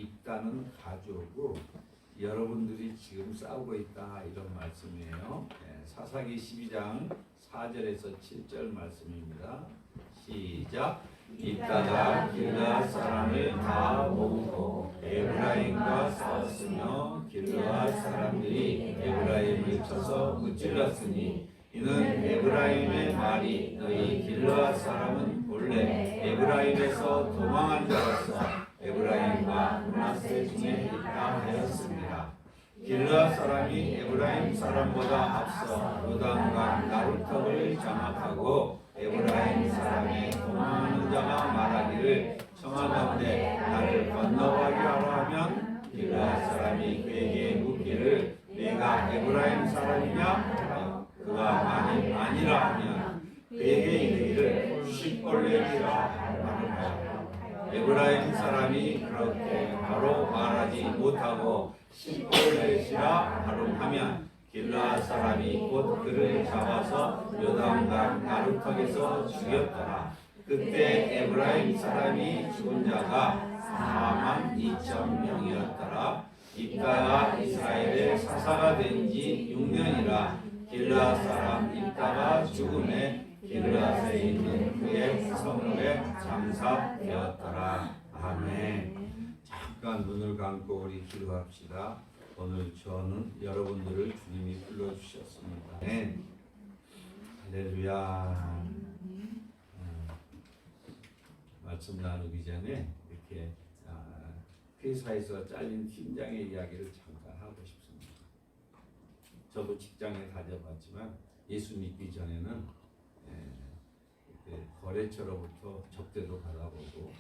입다는 가져오고 여러분들이 지금 싸우고 있다 이런 말씀이에요. 사사기 12장 4절에서 7절 말씀입니다. 시작. 입다가 길르앗 사람을 다 모으고 에브라임과 싸웠으며 길르앗 사람들이 에브라임을 쳐서 무찔렀으니 이는 에브라임의 말이 너희 길르앗 사람은 본래 에브라임에서 도망한 자로서 에브라임과 므낫세 중에 있다 하였습니다. 길르앗 사람이 에브라임 사람보다 앞서 요단강 나루턱을 장악하고 에브라임 사람의 도망하는 자가 말하기를 청하건대 나를 건너가게 하라 하면 길르앗 사람이 그에게 묻기를 내가 에브라임 사람이냐? 그가 만일 아니라 하면 그에게 이르기를 십벌레리라 하느니라. 에브라임 사람이 그렇게 바로 말하지 못하고 십벌레시라 하rum하면 길르앗 사람이 곧 그를 잡아서 요단강 나루턱에서 죽였더라. 그때 에브라임 사람이 죽은 자가 42,000명이었더라. 입다가 이스라엘의 사사가 된 지 6년이라 길르앗 사람 입다가 죽음에 길르앗에 있는 그의 성읍에 장사되었더라. 아멘. 잠깐 눈을 감고 우리 기도합시다. 오늘 저는 여러분들을 주님이 불러주셨습니다. 아멘. 할렐루야. 말씀 나누기 전에 이렇게 회사에서 잘린 팀장의 이야기를 잠깐 하고 싶습니다. 저도 직장에 다녀봤지만 예수 믿기 전에는 거래처로부터 접대도 받아보고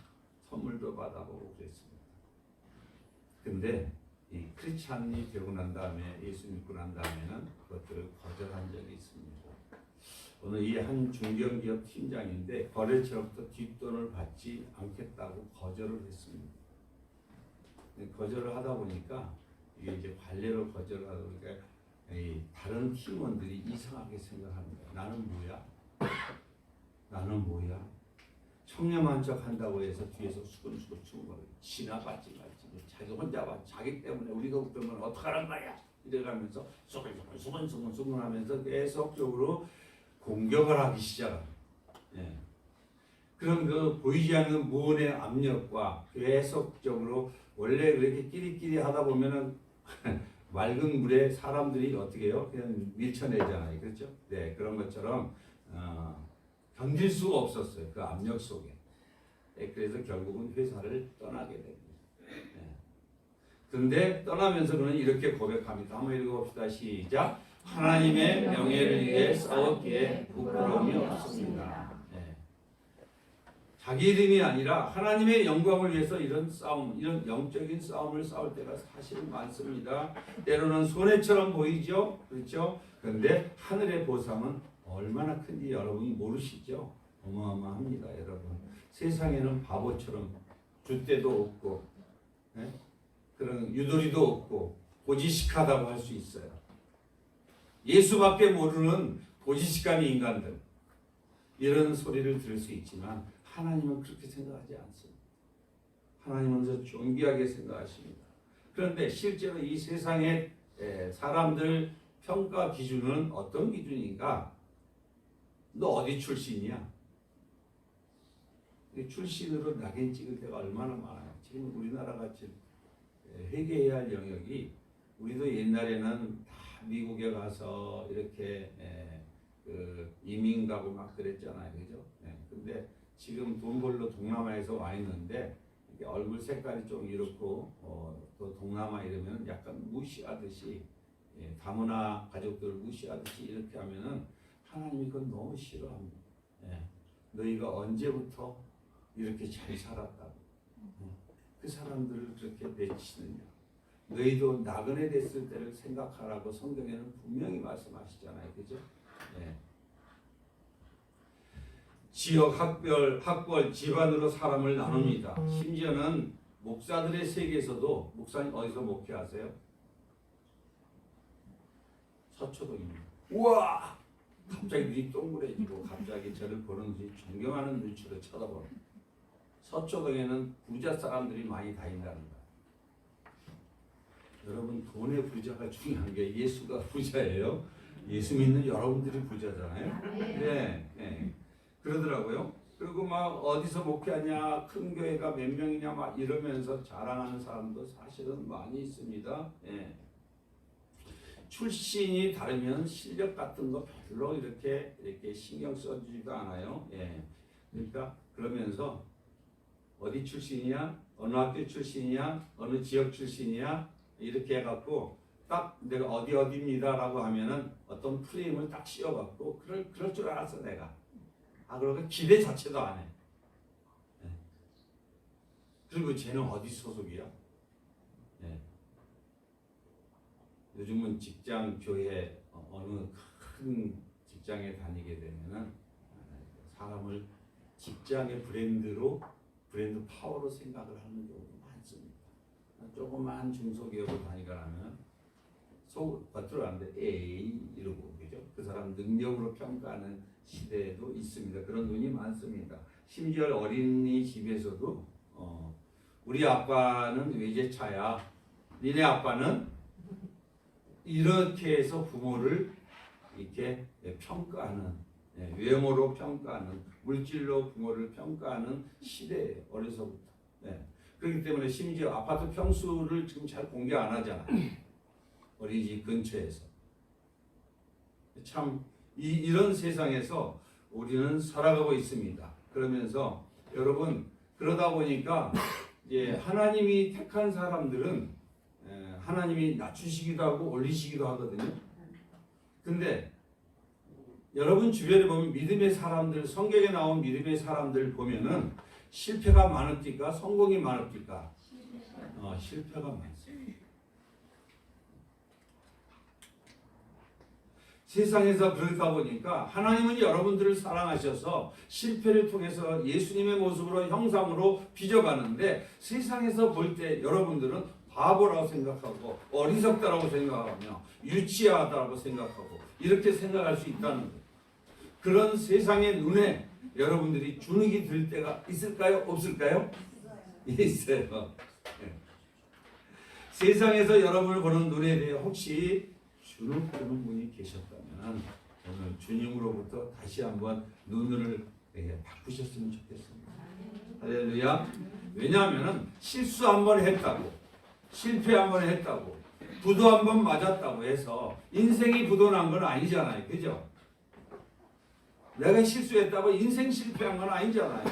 선물도 받아보고 그랬습니다. 근데 이 크리스찬이 되고 난 다음에 예수 믿고 난 다음에는 그것들을 거절한 적이 있습니다. 오늘 이 한 중견기업 팀장인데 거래처로부터 뒷돈을 받지 않겠다고 거절을 했습니다. 거절을 하다 보니까 이게 이제 관례로 거절을 하다 보니까 다른 팀원들이 이상하게 생각합니다. 나는 뭐야? 나는 뭐야? 청렴한 척 한다고 해서 뒤에서 수근수근 숨어버려. 지나갔지 말지. 자기 혼자 봐. 자기 때문에 우리가 웃으면 어떡하란 말이야. 이래가면서 수근수근 하면서 계속적으로 공격을 하기 시작합니다. 예. 그럼 그 보이지 않는 무언의 압력과 계속적으로 원래 그렇게 끼리끼리 하다 보면은 맑은 물에 사람들이 어떻게 해요? 그냥 밀쳐내잖아요. 그렇죠? 네, 그런 것처럼 견딜 수가 없었어요. 그 압력 속에. 네, 그래서 결국은 회사를 떠나게 됩니다. 네. 그런데 떠나면서 그는 이렇게 고백합니다. 한번 읽어봅시다. 시작. 하나님의 명예를 위해 싸웠기에 부끄러움이 없습니다. 네. 자기 이름이 아니라 하나님의 영광을 위해서 이런 싸움, 이런 영적인 싸움을 싸울 때가 사실 많습니다. 때로는 손해처럼 보이죠? 그렇죠? 그런데 하늘의 보상은 얼마나 큰지 여러분이 모르시죠? 어마어마합니다, 여러분. 세상에는 바보처럼 줏대도 없고, 네? 그런 유도리도 없고, 고지식하다고 할 수 있어요. 예수밖에 모르는 고지식한 인간들, 이런 소리를 들을 수 있지만 하나님은 그렇게 생각하지 않습니다. 하나님은 더 존귀하게 생각하십니다. 그런데 실제로 이 세상의 사람들 평가 기준은 어떤 기준인가? 너 어디 출신이야? 출신으로 낙인 찍을 때가 얼마나 많아요. 지금 우리나라 같이 회개해야 할 영역이, 우리도 옛날에는 다 미국에 가서 이렇게 그 이민 가고 막 그랬잖아요. 그죠? 근데 지금 돈 벌러 동남아에서 와 있는데 얼굴 색깔이 좀 이렇고 또 동남아 이러면 약간 무시하듯이, 다문화 가족들을 무시하듯이 이렇게 하면은 하나님이 그건 너무 싫어합니다. 너희가 언제부터 이렇게 잘 살았다고 그 사람들을 그렇게 내치느냐. 너희도 나그네 됐을 때를 생각하라고 성경에는 분명히 말씀하시잖아요. 그죠? 지역, 학벌, 집안으로 사람을 나눕니다. 심지어는 목사들의 세계에서도, 목사님 어디서 목회하세요? 서초동입니다. 우와! 갑자기 눈이 동그래지고 갑자기 저를 보는 눈이 존경하는 눈치로 쳐다봅니다. 서초동에는 부자 사람들이 많이 다닌다는 거예요. 여러분 돈의 부자가 중요한 게 예수가 부자예요. 예수 믿는 여러분들이 부자잖아요. 네, 네. 그러더라고요. 그리고 막 어디서 목회하냐, 큰 교회가 몇 명이냐 막 이러면서 자랑하는 사람도 사실은 많이 있습니다. 예. 출신이 다르면 실력 같은 거 별로 이렇게 신경 써주지도 않아요. 예. 그러니까 그러면서 어디 출신이야, 어느 학교 출신이야, 어느 지역 출신이야 이렇게 해갖고 딱 내가 어디입니다라고 하면은 어떤 프레임을 딱 씌워갖고 그럴 줄 알았어 내가. 그러니까 기대 자체도 안 해. 예. 그리고 쟤는 어디 소속이야? 예. 요즘은 직장, 교회 어느 큰 직장에 다니게 되면은 사람을 직장의 브랜드 파워로 생각을 하는 경우도 많습니다. 조그만 중소기업을 다니거나 겉으로 하는데 에이 이러고 그죠? 그 사람 능력으로 평가하는 시대에도 있습니다. 그런 눈이 많습니다. 심지어 어린이집에서도 우리 아빠는 외제차야, 니네 아빠는 이렇게 해서 부모를 이렇게 평가하는, 외모로 평가하는, 물질로 부모를 평가하는 시대예요. 어려서부터. 네. 그렇기 때문에 심지어 아파트 평수를 지금 잘 공개 안 하잖아. 어린이집 근처에서. 참 이런 세상에서 우리는 살아가고 있습니다. 그러면서 여러분 그러다 보니까 하나님이 택한 사람들은 하나님이 낮추시기도 하고 올리시기도 하거든요. 근데 여러분 주변에 보면 믿음의 사람들, 성경에 나온 믿음의 사람들 보면은 실패가 많을까 성공이 많을까? 실패가 많습니다. 세상에서 그러다 보니까 하나님은 여러분들을 사랑하셔서 실패를 통해서 예수님의 모습으로 형상으로 빚어가는데 세상에서 볼 때 여러분들은 바보라고 생각하고 어리석다라고 생각하며 유치하다고 생각하고 이렇게 생각할 수 있다는 거예요. 그런 세상의 눈에 여러분들이 주눅이 들 때가 있을까요? 없을까요? 있어요. 네. 세상에서 여러분을 보는 눈에 대해 혹시 주눅 드는 분이 계셨다면 오늘 주님으로부터 다시 한번 눈을 바꾸셨으면 좋겠습니다. 할렐루야. 왜냐하면 실수 한번 했다고, 실패 한번 했다고, 부도 한번 맞았다고 해서 인생이 부도난 건 아니잖아요. 그죠? 내가 실수했다고 인생 실패한 건 아니잖아요.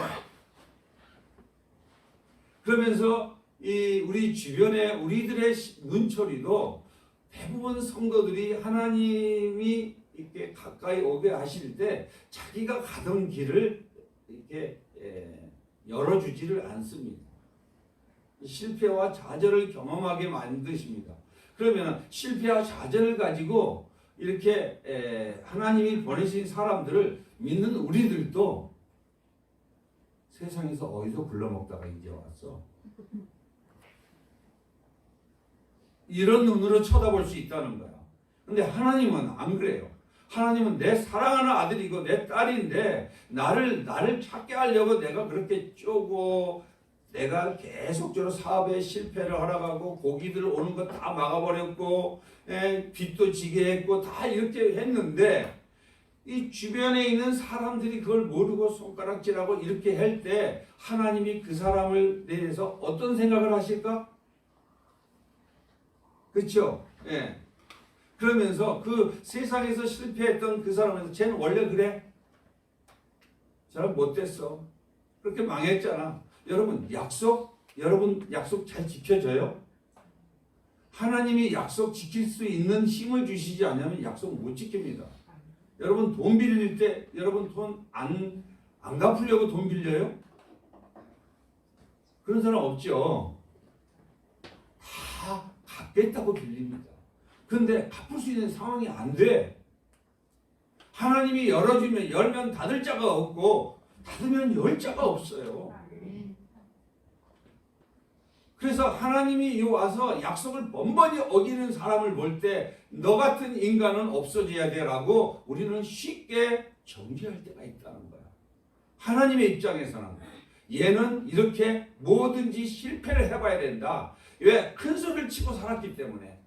그러면서 우리 주변에 우리들의 눈초리도 대부분 성도들이 하나님이 이렇게 가까이 오게 하실 때 자기가 가던 길을 이렇게 열어주지를 않습니다. 실패와 좌절을 경험하게 만드십니다. 그러면 실패와 좌절을 가지고 이렇게 하나님이 보내신 사람들을 믿는 우리들도 세상에서 어디서 굴러먹다가 이제 왔어. 이런 눈으로 쳐다볼 수 있다는 거야. 근데 하나님은 안 그래요. 하나님은 내 사랑하는 아들이고 내 딸인데 나를 찾게 하려고 내가 그렇게 쪼고 내가 계속적으로 사업에 실패를 하라고 고기들 오는 거 다 막아버렸고 빚도 지게 했고 다 이렇게 했는데 이 주변에 있는 사람들이 그걸 모르고 손가락질하고 이렇게 할 때 하나님이 그 사람을 대해서 어떤 생각을 하실까? 그렇죠? 예. 그러면서 그 세상에서 실패했던 그 사람한테 쟤는 원래 그래? 잘 못됐어. 그렇게 망했잖아. 여러분 약속 잘 지켜져요? 하나님이 약속 지킬 수 있는 힘을 주시지 않으면 약속 못 지킵니다. 여러분 돈 빌릴 때 여러분 돈 안 갚으려고 돈 빌려요? 그런 사람 없죠. 다 갚겠다고 빌립니다. 근데 갚을 수 있는 상황이 안 돼. 하나님이 열면 닫을 자가 없고 닫으면 열 자가 없어요. 그래서 하나님이 와서 약속을 번번이 어기는 사람을 볼 때 너 같은 인간은 없어져야 돼라고 우리는 쉽게 정죄할 때가 있다는 거야. 하나님의 입장에서는 얘는 이렇게 뭐든지 실패를 해봐야 된다. 왜? 큰 소리를 치고 살았기 때문에,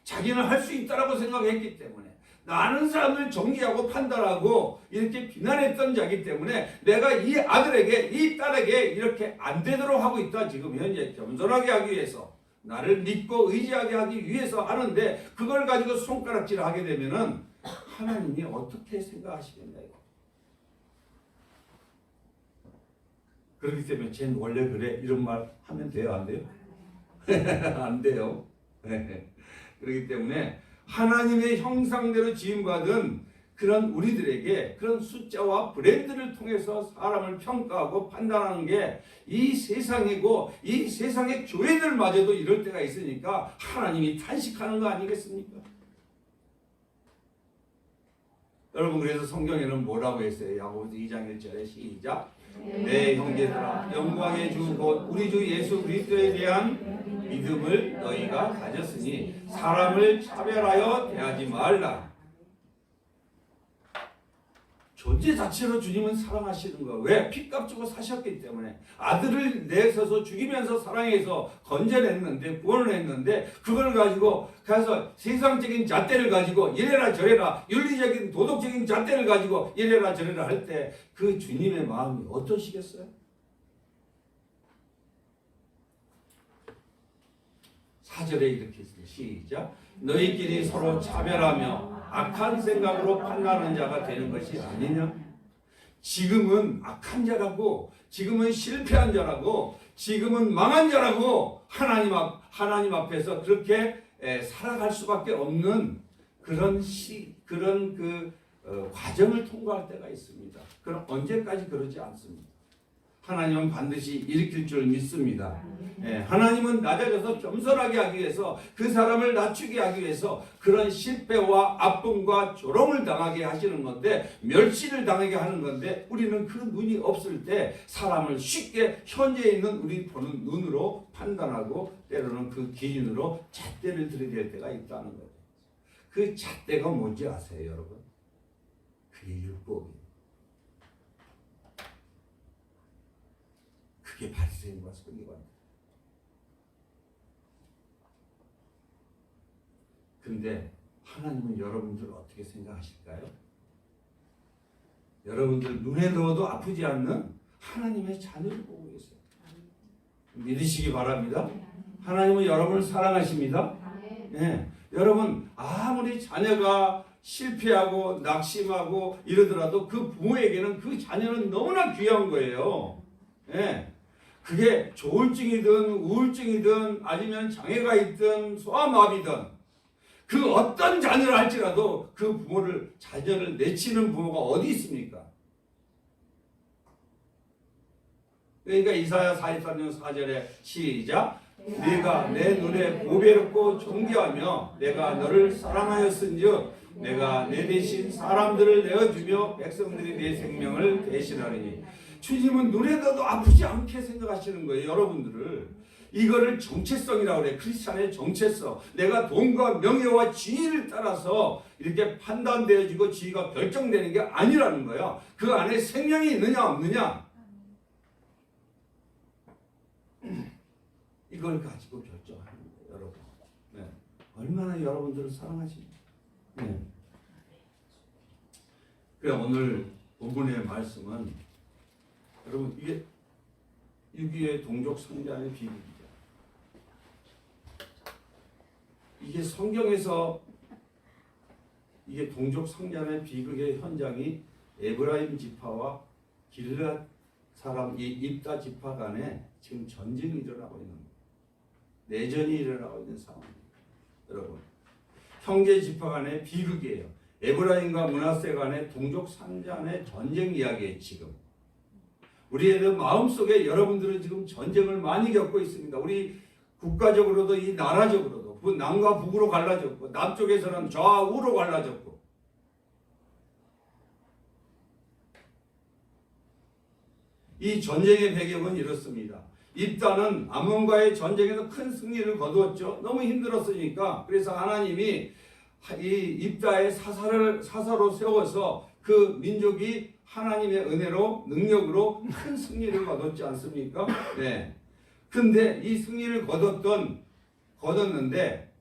자기는 할 수 있다라고 생각했기 때문에, 많은 사람을 정죄하고 판단하고 이렇게 비난했던 자이기 때문에 내가 이 아들에게, 이 딸에게 이렇게 안 되도록 하고 있다. 지금 현재 겸손하게 하기 위해서, 나를 믿고 의지하게 하기 위해서 하는데, 그걸 가지고 손가락질을 하게 되면은 하나님이 어떻게 생각하시겠냐 이거. 그렇기 때문에 쟤는 원래 그래 이런 말 하면 돼요, 안 돼요? 안 돼요. 그렇기 때문에 하나님의 형상대로 지음받은 그런 우리들에게 그런 숫자와 브랜드를 통해서 사람을 평가하고 판단하는 게 이 세상이고, 이 세상의 교회들마저도 이럴 때가 있으니까 하나님이 탄식하는 거 아니겠습니까? 여러분, 그래서 성경에는 뭐라고 했어요? 야고보서 2장 1절에 시작. 내 형제들아, 영광의 주 곧 우리 주 예수 그리스도에 대한 믿음을 너희가 가졌으니 사람을 차별하여 대하지 말라. 존재 자체로 주님은 사랑하시는 거예요. 왜? 피값 주고 사셨기 때문에. 아들을 내서서 죽이면서 사랑해서 건져냈는데, 구원을 했는데, 그걸 가지고 가서 세상적인 잣대를 가지고 이래라 저래라, 윤리적인 도덕적인 잣대를 가지고 이래라 저래라 할 때 그 주님의 마음이 어떠시겠어요? 4절에 이렇게 있어요. 시작. 너희끼리 서로 차별하며 악한 생각으로 판단하는 자가 되는 것이 아니냐? 지금은 악한 자라고, 지금은 실패한 자라고, 지금은 망한 자라고 하나님 앞에서 그렇게 살아갈 수밖에 없는 그런 과정을 통과할 때가 있습니다. 그럼 언제까지 그러지 않습니다. 하나님은 반드시 일으킬 줄 믿습니다. 하나님은 낮아져서 겸손하게 하기 위해서, 그 사람을 낮추게 하기 위해서 그런 실패와 아픔과 조롱을 당하게 하시는 건데, 멸시를 당하게 하는 건데, 우리는 그 눈이 없을 때 사람을 쉽게 현재 있는 우리 보는 눈으로 판단하고, 때로는 그 기준으로 잣대를 들이댈 때가 있다는 거예요. 그 잣대가 뭔지 아세요, 여러분? 그게 율법이에요. 그게 바리새인과 서기관이에요. 근데 하나님은 여러분들 어떻게 생각하실까요? 여러분들 눈에 넣어도 아프지 않는 하나님의 자녀를 보고 계세요. 믿으시기 바랍니다. 하나님은 여러분을 사랑하십니다. 네. 여러분, 아무리 자녀가 실패하고 낙심하고 이러더라도 그 부모에게는 그 자녀는 너무나 귀한 거예요. 네. 그게 조울증이든 우울증이든 아니면 장애가 있든 소아마비든 그 어떤 자녀를 할지라도 그 자녀를 내치는 부모가 어디 있습니까? 그러니까 이사야 43년 4절에 시작. 네가 내 눈에 보배롭고 존귀하며 내가 너를 사랑하였은즉 내가 내 대신 사람들을 내어주며 백성들이 내 생명을 대신하리니. 주님은 눈에 넣어도 아프지 않게 생각하시는 거예요, 여러분들을. 이거를 정체성이라고 그래. 크리스찬의 정체성. 내가 돈과 명예와 지위를 따라서 이렇게 판단되어지고 지위가 결정되는 게 아니라는 거야. 그 안에 생명이 있느냐 없느냐, 이걸 가지고 결정하는 거예요, 여러분. 네. 얼마나 여러분들을 사랑하십니까? 네. 그래, 오늘 본문의 말씀은 여러분, 이게 6.25의 동족 성장의 비극이죠. 이게 성경에서 이게 동족 성장의 비극의 현장이 에브라임 지파와 길앗 사람 이 입다 지파 간에 지금 전쟁이 일어나고 있는 거예요. 내전이 일어나고 있는 상황입니다. 여러분, 형제 지파 간의 비극이에요. 에브라임과 므낫세 간의 동족 성장의 전쟁 이야기예요. 지금 우리의 마음속에 여러분들은 지금 전쟁을 많이 겪고 있습니다. 우리 국가적으로도 이 나라적으로도 남과 북으로 갈라졌고, 남쪽에서는 좌우로 갈라졌고, 이 전쟁의 배경은 이렇습니다. 입다는 암몬과의 전쟁에서 큰 승리를 거두었죠. 너무 힘들었으니까. 그래서 하나님이 이 입다의 사사로 세워서 그 민족이 하나님의 은혜로 능력으로 큰 승리를 거뒀지 않습니까? 네. 근데 이 승리를 거뒀는데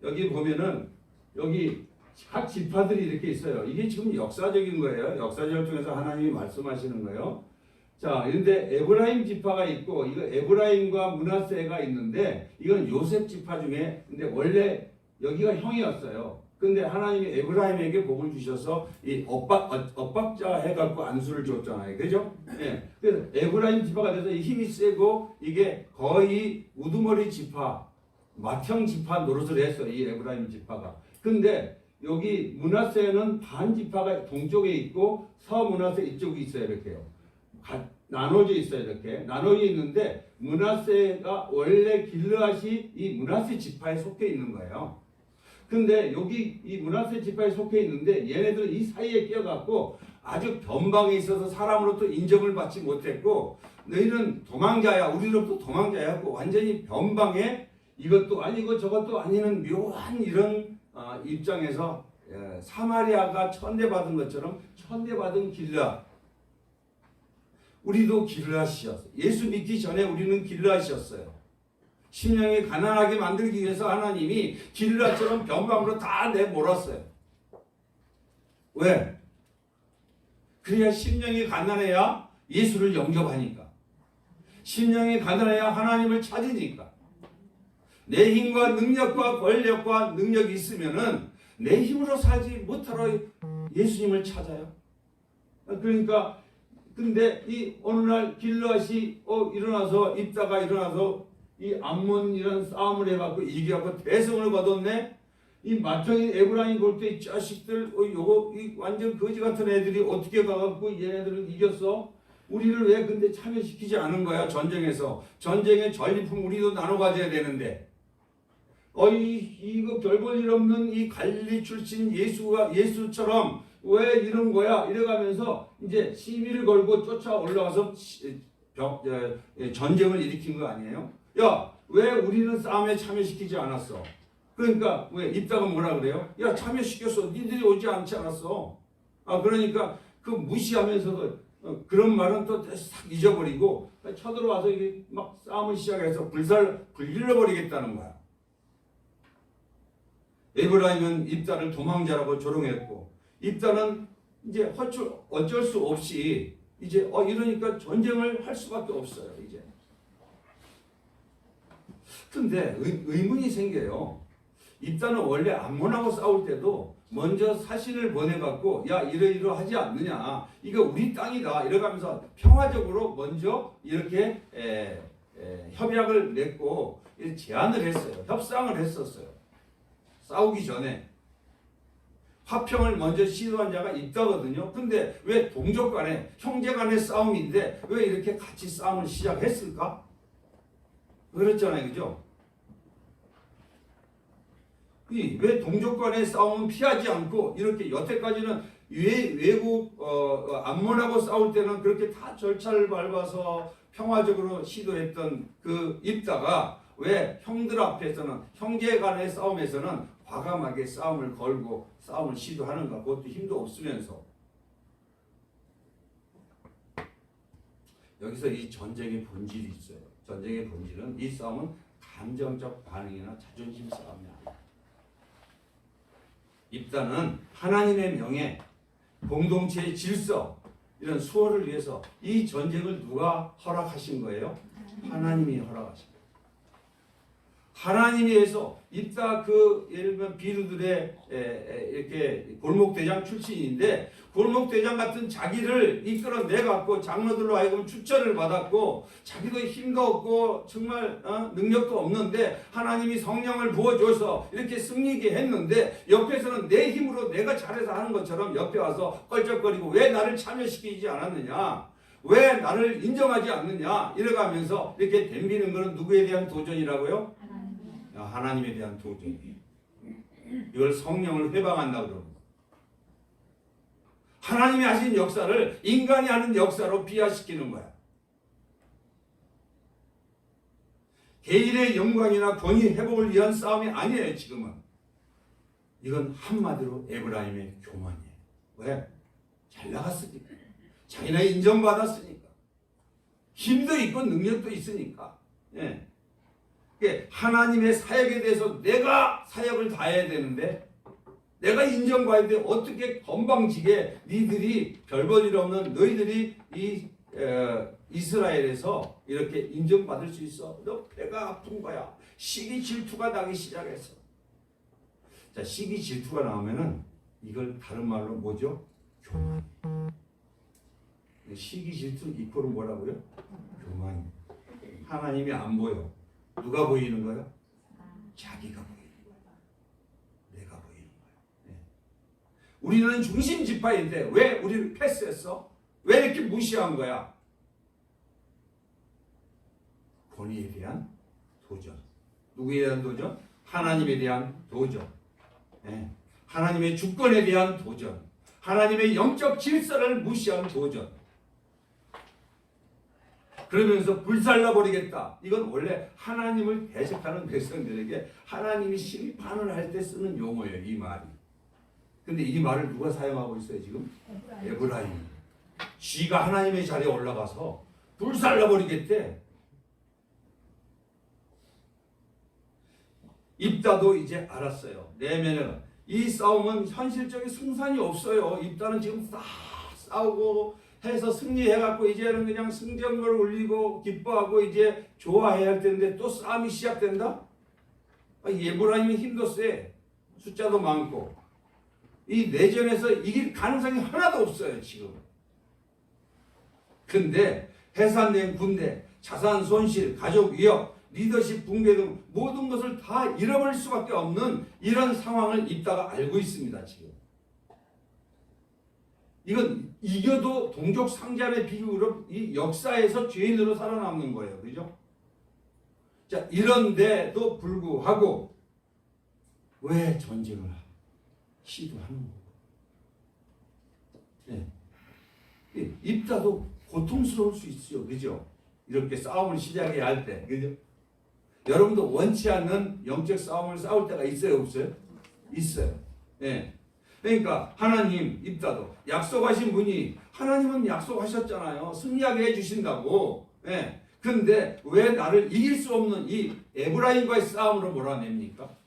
여기 보면은 여기 각 지파들이 이렇게 있어요. 이게 지금 역사적인 거예요. 역사적을 통해서 하나님이 말씀하시는 거예요. 자, 그런데 에브라임 지파가 있고 이거 에브라임과 므낫세가 있는데 이건 요셉 지파 중에 근데 원래 여기가 형이었어요. 근데 하나님이 에브라임에게 복을 주셔서 이 엇박자 해갖고 안수를 줬잖아요. 그죠? 예. 그래서 에브라임 지파가 돼서 힘이 세고 이게 거의 우두머리 지파, 맏형 지파 노릇을 했어요. 이 에브라임 지파가. 근데 여기 므낫세는 반 지파가 동쪽에 있고 서므낫세 이쪽에 있어요. 이렇게요. 나눠져 있어요. 이렇게 나눠져 있는데 므낫세가 원래 길르앗이 이 므낫세 지파에 속해 있는 거예요. 근데 여기 이 므낫세 지파에 속해 있는데 얘네들은 이 사이에 끼어갖고 아주 변방에 있어서 사람으로부터 인정을 받지 못했고 너희는 도망자야 우리로부터 도망자야 하고 완전히 변방에 이것도 아니고 저것도 아니는 묘한 이런 입장에서 사마리아가 천대받은 것처럼 천대받은 길르앗 우리도 길르앗이었어요. 예수 믿기 전에 우리는 길르앗이었어요. 심령이 가난하게 만들기 위해서 하나님이 길르앗처럼 변방으로 다 내몰았어요. 왜? 그래야 심령이 가난해야 예수를 영접하니까. 심령이 가난해야 하나님을 찾으니까. 내 힘과 능력과 권력과 능력이 있으면은 내 힘으로 살지 못하러 예수님을 찾아요. 그러니까 근데 이 어느 날 길르앗이 일어나서 입다가 일어나서 이 암몬이라는 싸움을 해갖고 이겨갖고 대성을 거뒀네. 이 맏형인 에브라임 볼 때 자식들 요거 이 완전 거지 같은 애들이 어떻게 가갖고 얘네들을 이겼어? 우리를 왜 근데 참여시키지 않은 거야 전쟁에서? 전쟁의 전리품 우리도 나눠 가져야 되는데. 이거 별 볼 일 없는 이 갈릴리 출신 예수처럼 왜 이런 거야? 이래가면서 이제 시비를 걸고 쫓아 올라가서 전쟁을 일으킨 거 아니에요? 야, 왜 우리는 싸움에 참여시키지 않았어? 그러니까 왜 입다가 뭐라 그래요? 야, 참여시켰어. 니들이 오지 않지 않았어. 그러니까 그 무시하면서도 그런 말은 또 싹 잊어버리고 쳐들어와서 이게 막 싸움을 시작해서 불질러 버리겠다는 거야. 에브라임은 입다를 도망자라고 조롱했고 입다는 이제 어쩔 수 없이 이제 이러니까 전쟁을 할 수밖에 없어요. 이제. 근데 의문이 생겨요. 입다는 원래 암몬하고 싸울 때도 먼저 사신을 보내갖고 야 이러이러하지 않느냐 이거 우리 땅이다 이러면서 평화적으로 먼저 이렇게 협약을 맺고 제안을 했어요. 협상을 했었어요. 싸우기 전에 화평을 먼저 시도한 자가 있다거든요. 근데 왜 동족 간에 형제 간의 싸움인데 왜 이렇게 같이 싸움을 시작했을까? 그렇잖아요. 그죠? 왜 동족 간의 싸움은 피하지 않고 이렇게 여태까지는 외국 암몬하고 싸울 때는 그렇게 다 절차를 밟아서 평화적으로 시도했던 그 입다가 왜 형들 앞에서는 형제 간의 싸움에서는 과감하게 싸움을 걸고 싸움을 시도하는가? 그것도 힘도 없으면서 여기서 이 전쟁의 본질이 있어요. 전쟁의 본질은 이 싸움은 감정적 반응이나 자존심 싸움이 아니에요. 입다는 하나님의 명예, 공동체의 질서 이런 수호를 위해서 이 전쟁을 누가 허락하신 거예요? 하나님이 허락하신 거예요. 하나님이 해서 입다 예를 들면 비루들의 이렇게 골목대장 출신인데 골목대장 같은 자기를 이끌어내 갖고 장로들로 하여금 추천을 받았고 자기도 힘도 없고 정말 능력도 없는데 하나님이 성령을 부어줘서 이렇게 승리게 했는데 옆에서는 내 힘으로 내가 잘해서 하는 것처럼 옆에 와서 껄쩍거리고 왜 나를 참여시키지 않았느냐? 왜 나를 인정하지 않느냐? 이래가면서 이렇게 덤비는 것은 누구에 대한 도전이라고요? 하나님에 대한 도전이에요. 이걸 성령을 회방한다고 그럽니다. 하나님이 하신 역사를 인간이 하는 역사로 비하시키는 거야. 개인의 영광이나 권위 회복을 위한 싸움이 아니에요. 지금은. 이건 한마디로 에브라임의 교만이에요. 왜? 잘 나갔으니까. 자기네 인정받았으니까. 힘도 있고 능력도 있으니까. 예. 하나님의 사역에 대해서 내가 사역을 다해야 되는데 내가 인정받아야 돼. 어떻게 건방지게 니들이 별볼일 없는 너희들이 이 이스라엘에서 이렇게 인정받을 수 있어? 너 배가 아픈 거야. 시기 질투가 나기 시작했어. 자, 시기 질투가 나오면은 이걸 다른 말로 뭐죠? 교만. 시기 질투 이코는 뭐라고요? 교만. 하나님이 안 보여. 누가 보이는 거야? 자기가 보이는 거야. 내가 보이는 거야. 네. 우리는 중심 지파인데 왜 우리를 패스했어? 왜 이렇게 무시한 거야? 권위에 대한 도전. 누구에 대한 도전? 하나님에 대한 도전. 네. 하나님의 주권에 대한 도전. 하나님의 영적 질서를 무시한 도전. 그러면서 불살라버리겠다. 이건 원래 하나님을 대적하는 백성들에게 하나님이 심판을 할 때 쓰는 용어예요. 이 말이. 근데 이 말을 누가 사용하고 있어요 지금? 에브라임. 쥐가 하나님의 자리에 올라가서 불살라버리겠대. 입다도 이제 알았어요. 내면에 이 싸움은 현실적인 승산이 없어요. 입다는 지금 다 싸우고 해서 승리해갖고 이제는 그냥 승전을 올리고 기뻐하고 이제 좋아해야 할 텐데 또 싸움이 시작된다? 에브라임이 힘도 세. 숫자도 많고 이 내전에서 이길 가능성이 하나도 없어요 지금. 근데 해산된 군대, 자산 손실, 가족 위협, 리더십 붕괴 등 모든 것을 다 잃어버릴 수밖에 없는 이런 상황을 입다가 알고 있습니다 지금. 이건 이겨도 동족 상잔의 비극으로 이 역사에서 죄인으로 살아남는 거예요. 그죠? 자, 이런데도 불구하고 왜 전쟁을 시도하는 거고. 네. 입다도 고통스러울 수 있어요. 그죠? 이렇게 싸움을 시작해야 할 때. 그죠? 여러분도 원치 않는 영적 싸움을 싸울 때가 있어요? 없어요? 있어요. 네. 그러니까 하나님 입다도 약속하신 분이 하나님은 약속하셨잖아요. 승리하게 해주신다고. 예. 근데 왜 나를 이길 수 없는 이 에브라임과의 싸움으로 몰아냅니까?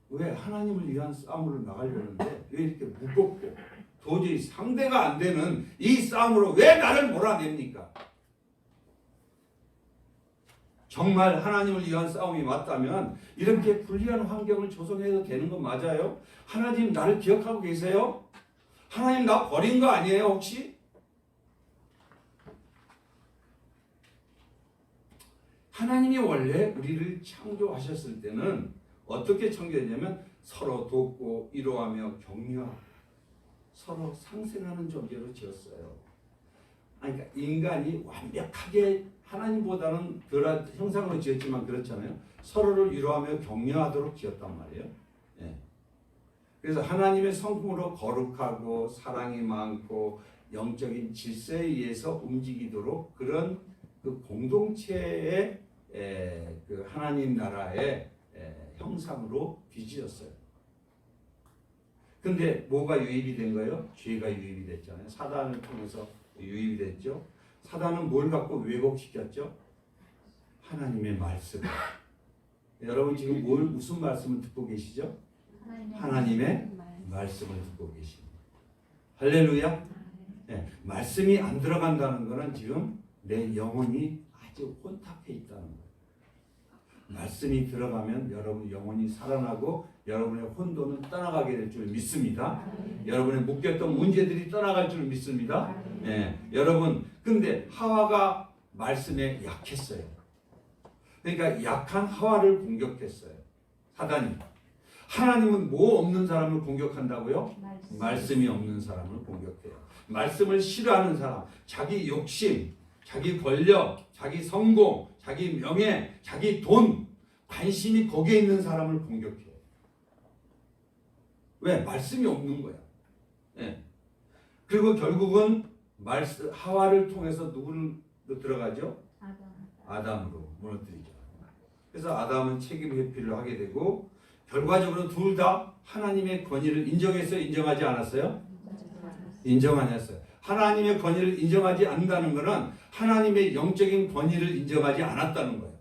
왜 하나님을 위한 싸움으로 나가려는데 왜 이렇게 무겁고 도저히 상대가 안 되는 이 싸움으로 왜 나를 몰아냅니까? 정말 하나님을 위한 싸움이 맞다면 이렇게 불리한 환경을 조성해도 되는 건 맞아요? 하나님 나를 기억하고 계세요? 하나님 나 버린 거 아니에요 혹시? 하나님이 원래 우리를 창조하셨을 때는 어떻게 창조했냐면 서로 돕고 위로하며 격려하고 서로 상생하는 존재로 지었어요. 그러니까 인간이 완벽하게 하나님보다는 덜한 형상으로 지었지만 그렇잖아요. 서로를 위로하며 격려하도록 지었단 말이에요. 예. 그래서 하나님의 성품으로 거룩하고 사랑이 많고 영적인 질서에 의해서 움직이도록 그런 그 공동체의 그 하나님 나라의 형상으로 빚어졌어요. 근데 뭐가 유입이 된 거예요? 죄가 유입이 됐잖아요. 사단을 통해서 유입이 됐죠. 사단은 뭘 갖고 왜곡시켰죠? 하나님의 말씀. 여러분 지금 무슨 말씀을 듣고 계시죠? 하나님의 말씀을 듣고 계십니다. 할렐루야. 네, 말씀이 안 들어간다는 것은 지금 내 영혼이 아주 혼탁해 있다는 거예요. 말씀이 들어가면 여러분 영혼이 살아나고 여러분의 혼돈은 떠나가게 될 줄 믿습니다. 여러분의 묶였던 문제들이 떠나갈 줄 믿습니다. 여러분 근데 하와가 말씀에 약했어요. 그러니까 약한 하와를 공격했어요. 사단이. 하나님은 뭐 없는 사람을 공격한다고요? 말씀이 없는 사람을 공격해요. 말씀을 싫어하는 사람, 자기 욕심, 자기 권력, 자기 성공, 자기 명예, 자기 돈, 관심이 거기에 있는 사람을 공격해요. 왜? 말씀이 없는 거야. 예. 그리고 결국은 하와를 통해서 누구를 들어가죠? 아담으로 무너뜨리죠. 그래서 아담은 책임 회피를 하게 되고 결과적으로 둘 다 하나님의 권위를 인정했어요? 인정하지 않았어요? 인정 안 했어요. 하나님의 권위를 인정하지 않는다는 것은 하나님의 영적인 권위를 인정하지 않았다는 거예요.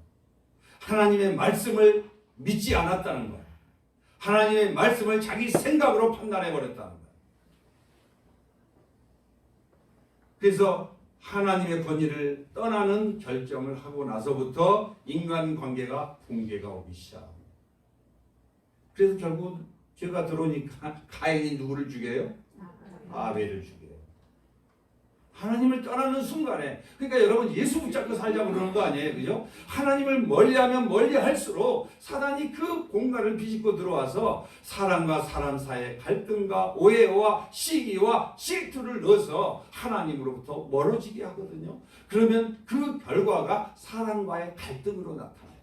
하나님의 말씀을 믿지 않았다는 거예요. 하나님의 말씀을 자기 생각으로 판단해 버렸다는 거예요. 그래서 하나님의 권위를 떠나는 결정을 하고 나서부터 인간관계가 붕괴가 오기 시작합니다. 그래서 결국 죄가 들어오니까 가인이 누구를 죽여요? 아벨을 죽여요. 하나님을 떠나는 순간에, 그러니까 여러분 예수 붙잡고 살자고 그러는 거 아니에요, 그죠? 하나님을 멀리하면 멀리할수록 사단이 그 공간을 비집고 들어와서 사람과 사람 사이에 갈등과 오해와 시기와 질투를 넣어서 하나님으로부터 멀어지게 하거든요. 그러면 그 결과가 사람과의 갈등으로 나타나요.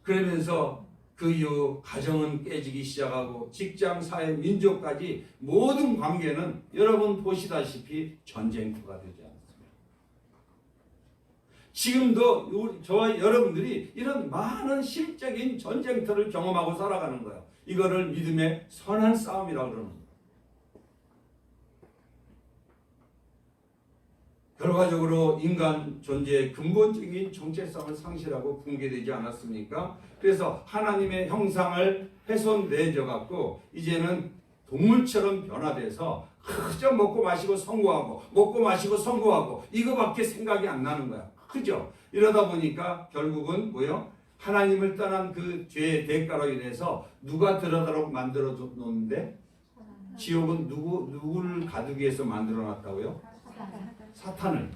그러면서 그 이후 가정은 깨지기 시작하고 직장, 사회, 민족까지 모든 관계는 여러분 보시다시피 전쟁터가 되지 않습니다. 지금도 저와 여러분들이 이런 많은 실적인 전쟁터를 경험하고 살아가는 거예요. 이거를 믿음의 선한 싸움이라고 그러는 거예요. 결과적으로 인간 존재의 근본적인 정체성을 상실하고 붕괴되지 않았습니까? 그래서 하나님의 형상을 훼손되어 갖고 이제는 동물처럼 변화돼서 그저 먹고 마시고 성공하고 먹고 마시고 성공하고 이거밖에 생각이 안 나는 거야. 그죠? 이러다 보니까 결국은 뭐요? 하나님을 떠난 그 죄의 대가로 인해서 누가 들어가도록 만들어 놓는데 지옥은 누구를 가두기 위해서 만들어 놨다고요? 사탄을.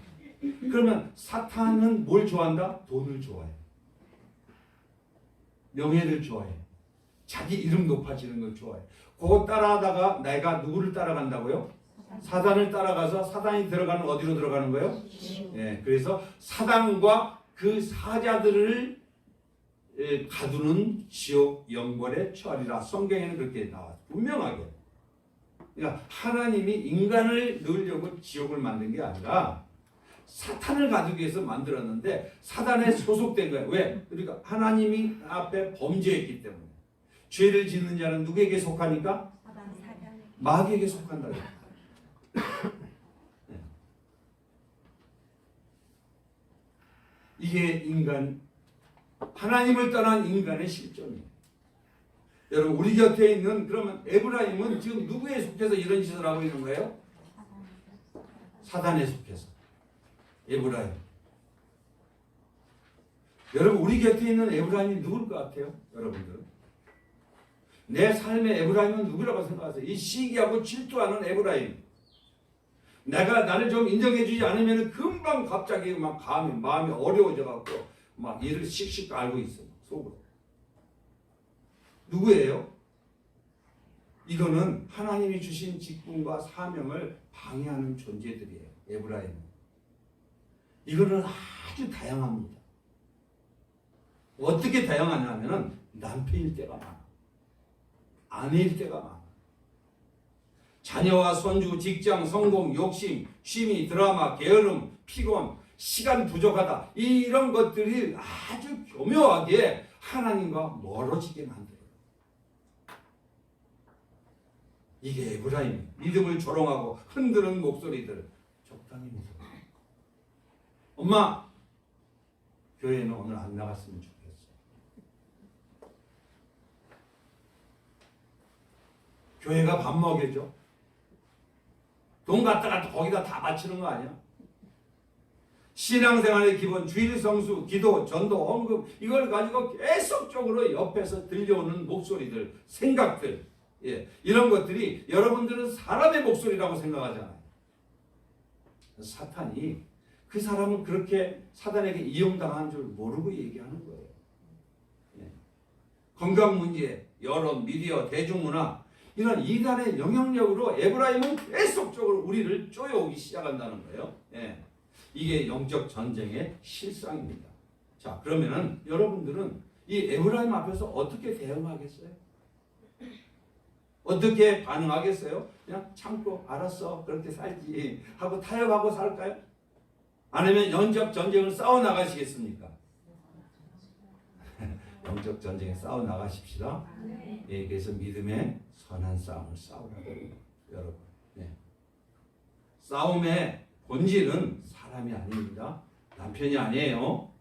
그러면 사탄은 뭘 좋아한다? 돈을 좋아해. 명예를 좋아해. 자기 이름 높아지는 걸 좋아해. 그거 따라하다가 내가 누구를 따라간다고요? 사단을 따라가서 사단이 들어가는 어디로 들어가는 거예요? 예, 그래서 사단과 그 사자들을 가두는 지옥 영벌의 처리라. 성경에는 그렇게 나와 분명하게. 그러니까 하나님이 인간을 넣으려고 지옥을 만든 게 아니라 사탄을 가두기 위해서 만들었는데 사단에 소속된 거예요. 왜? 그러니까 하나님이 앞에 범죄했기 때문에. 죄를 짓는 자는 누구에게 속하니까? 마귀에게 속한다. 이게 인간, 하나님을 떠난 인간의 실존이에요. 여러분 우리 곁에 있는 그러면 에브라임은 지금 누구에 속해서 이런 짓을 하고 있는 거예요? 사단에 속해서. 에브라임. 여러분 우리 곁에 있는 에브라임이 누굴 것 같아요? 여러분들은? 내 삶의 에브라임은 누구라고 생각하세요? 이 시기하고 질투하는 에브라임. 나를 좀 인정해 주지 않으면 금방 갑자기 막 마음이 어려워져 갖고 막 이를 씩씩 알고 있어요. 속으로. 누구예요? 이거는 하나님이 주신 직분과 사명을 방해하는 존재들이에요. 에브라임은. 이거는 아주 다양합니다. 어떻게 다양하냐면 남편일 때가 많아. 아내일 때가 많아. 자녀와 손주, 직장, 성공, 욕심, 취미, 드라마, 게으름, 피곤, 시간 부족하다. 이런 것들이 아주 교묘하게 하나님과 멀어지게 만들어요. 이게 에브라임, 믿음을 조롱하고 흔드는 목소리들 적당히 믿어. 엄마, 교회는 오늘 안 나갔으면 좋겠어. 교회가 밥 먹여줘. 돈 갖다가 거기다 다 바치는 거 아니야? 신앙생활의 기본, 주일 성수, 기도, 전도, 헌금 이걸 가지고 계속적으로 옆에서 들려오는 목소리들, 생각들, 예, 이런 것들이 여러분들은 사람의 목소리라고 생각하잖아요. 사탄이 그 사람은 그렇게 사단에게 이용당한 줄 모르고 얘기하는 거예요. 예. 건강 문제, 여론, 미디어, 대중문화 이런 이단의 영향력으로 에브라임은 계속적으로 우리를 쪼여오기 시작한다는 거예요. 예. 이게 영적 전쟁의 실상입니다. 자, 그러면은 여러분들은 이 에브라임 앞에서 어떻게 대응하겠어요? 어떻게 반응하겠어요? 그냥 참고 알았어 그렇게 살지 하고 타협하고 살까요? 아니면 영적 전쟁을 싸워나가시겠습니까? 영적 전쟁에 싸워 나가십시다. 예, 그래서 믿음의 선한 싸움을 싸우라고 여러분. 네. 싸움의 본질은 사람이 아닙니다. 남편이 아니에요.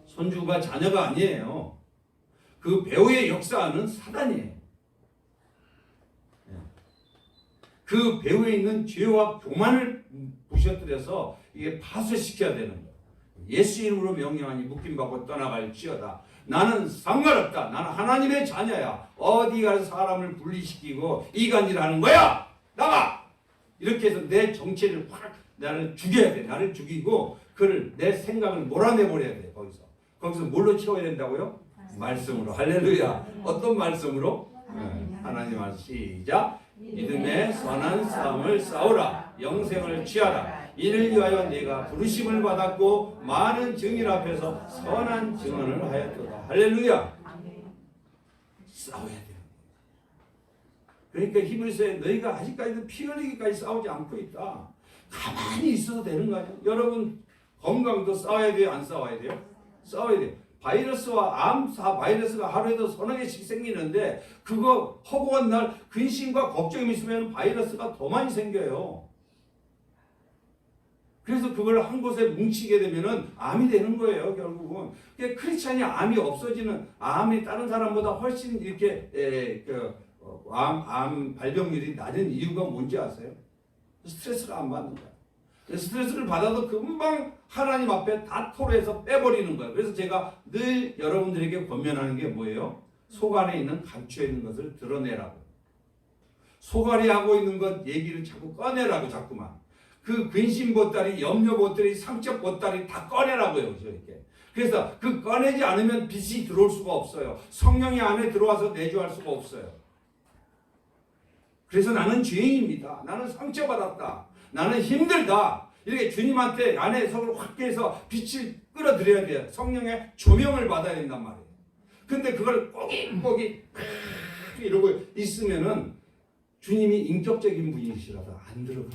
손주가 자녀가 아니에요. 그 배후의 역사는 사단이에요. 그 배후에 있는 죄와 교만을 부셔뜨려서 이게 파쇄시켜야 되는 거예요. 예수 이름으로 명령하니 묶임받고 떠나갈지어다. 나는 상관없다. 나는 하나님의 자녀야. 어디 가서 사람을 분리시키고 이간질하는 거야. 나가! 이렇게 해서 내 정체를 확 나를 죽여야 돼. 나를 죽이고 그를 내 생각을 몰아내버려야 돼. 거기서 뭘로 채워야 된다고요? 말씀으로. 할렐루야. 어떤 말씀으로? 하나님 말씀. 시작. 믿음의 선한 싸움을 싸우라. 영생을 취하라. 이를 위하여 내가 부르심을 받았고 많은 증인 앞에서 선한 증언을 하였도다. 할렐루야. 싸워야 돼요. 그러니까 히브리서에 너희가 아직까지도 피 흘리기까지 싸우지 않고 있다. 가만히 있어도 되는 거 아니에요? 여러분 건강도 싸워야 돼요? 안 싸워야 돼요? 싸워야 돼요. 바이러스와 바이러스가 하루에도 서너 개씩 생기는데 그거 허구한 날 근심과 걱정이 있으면 바이러스가 더 많이 생겨요. 그래서 그걸 한 곳에 뭉치게 되면은 암이 되는 거예요, 결국은. 크리스찬이 암이 없어지는, 암이 다른 사람보다 훨씬 이렇게 암 발병률이 낮은 이유가 뭔지 아세요? 스트레스를 안 받는 거예요. 스트레스를 받아도 금방 하나님 앞에 다 토로해서 빼버리는 거예요. 그래서 제가 늘 여러분들에게 권면하는 게 뭐예요? 속 안에 있는 감추어 있는 것을 드러내라고. 속앓이 하고 있는 것 얘기를 자꾸 꺼내라고 자꾸만. 그 근심 보따리, 염려 보따리, 상처 보따리 다 꺼내라고요. 이렇게. 그래서 그 꺼내지 않으면 빛이 들어올 수가 없어요. 성령이 안에 들어와서 내주할 수가 없어요. 그래서 나는 죄인입니다. 나는 상처받았다. 나는 힘들다. 이렇게 주님한테 안에 속을 확 깨서 빛을 끌어들여야 돼요. 성령의 조명을 받아야 된단 말이에요. 근데 그걸 꼬깃꼬깃 이러고 있으면은 주님이 인격적인 분이시라서 안 들어가.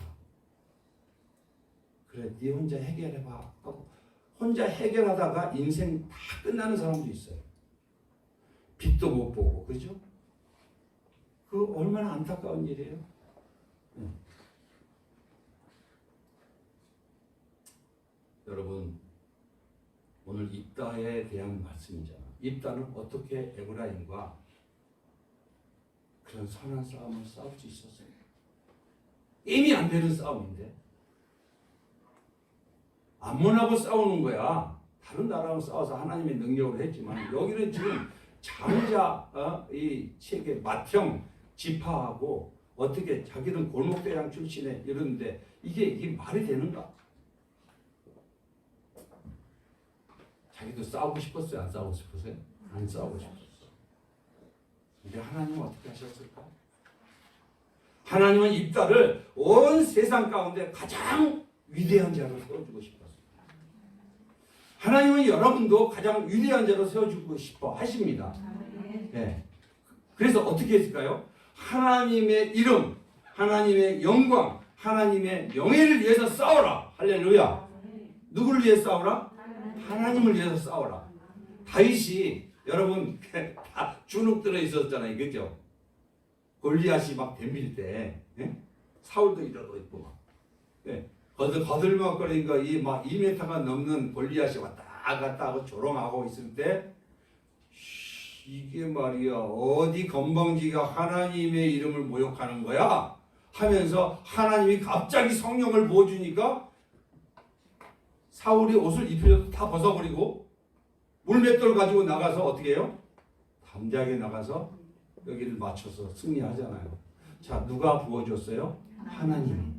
그래, 네 혼자 해결해봐 하고 혼자 해결하다가 인생 다 끝나는 사람도 있어요. 빛도 못 보고, 그죠? 그 얼마나 안타까운 일이에요. 여러분, 오늘 입다에 대한 말씀이잖아. 입다는 어떻게 에브라임과 그런 선한 싸움을 싸울 수 있었어요? 이미 안 되는 싸움인데 암몬하고 싸우는 거야. 다른 나라하고 싸워서 하나님의 능력으로 했지만 여기는 지금 장자 이 세계 맏형 지파하고 어떻게 자기는 골목대장 출신에 이러는데 이게 말이 되는가? 자기도 싸우고 싶었어요? 안 싸우고 싶었어요? 안 싸우고 싶었어요. 근데 하나님은 어떻게 하셨을까? 하나님은 입다를 온 세상 가운데 가장 위대한 자로 세워주고 싶었어요. 하나님은 여러분도 가장 위대한 자로 세워주고 싶어 하십니다. 네. 그래서 어떻게 했을까요? 하나님의 이름, 하나님의 영광, 하나님의 명예를 위해서 싸워라. 할렐루야. 누구를 위해 싸워라? 하나님을 위해서 싸워라. 다윗이 여러분 다 주눅 들어 있었잖아요, 그죠? 골리앗이 막 덤빌 때, 예? 사울도 이러고 있고 막, 예? 거들먹거리니까 막 2m가 넘는 골리앗이 왔다 갔다 하고 조롱하고 있을 때, 이게 말이야 어디 건방지가 하나님의 이름을 모욕하는 거야? 하면서 하나님이 갑자기 성령을 부어주니까 사울이 옷을 입혀서 다 벗어버리고 물맷돌 가지고 나가서 어떻게 해요? 담대하게 나가서 여기를 맞춰서 승리하잖아요. 자, 누가 부어줬어요? 하나님이.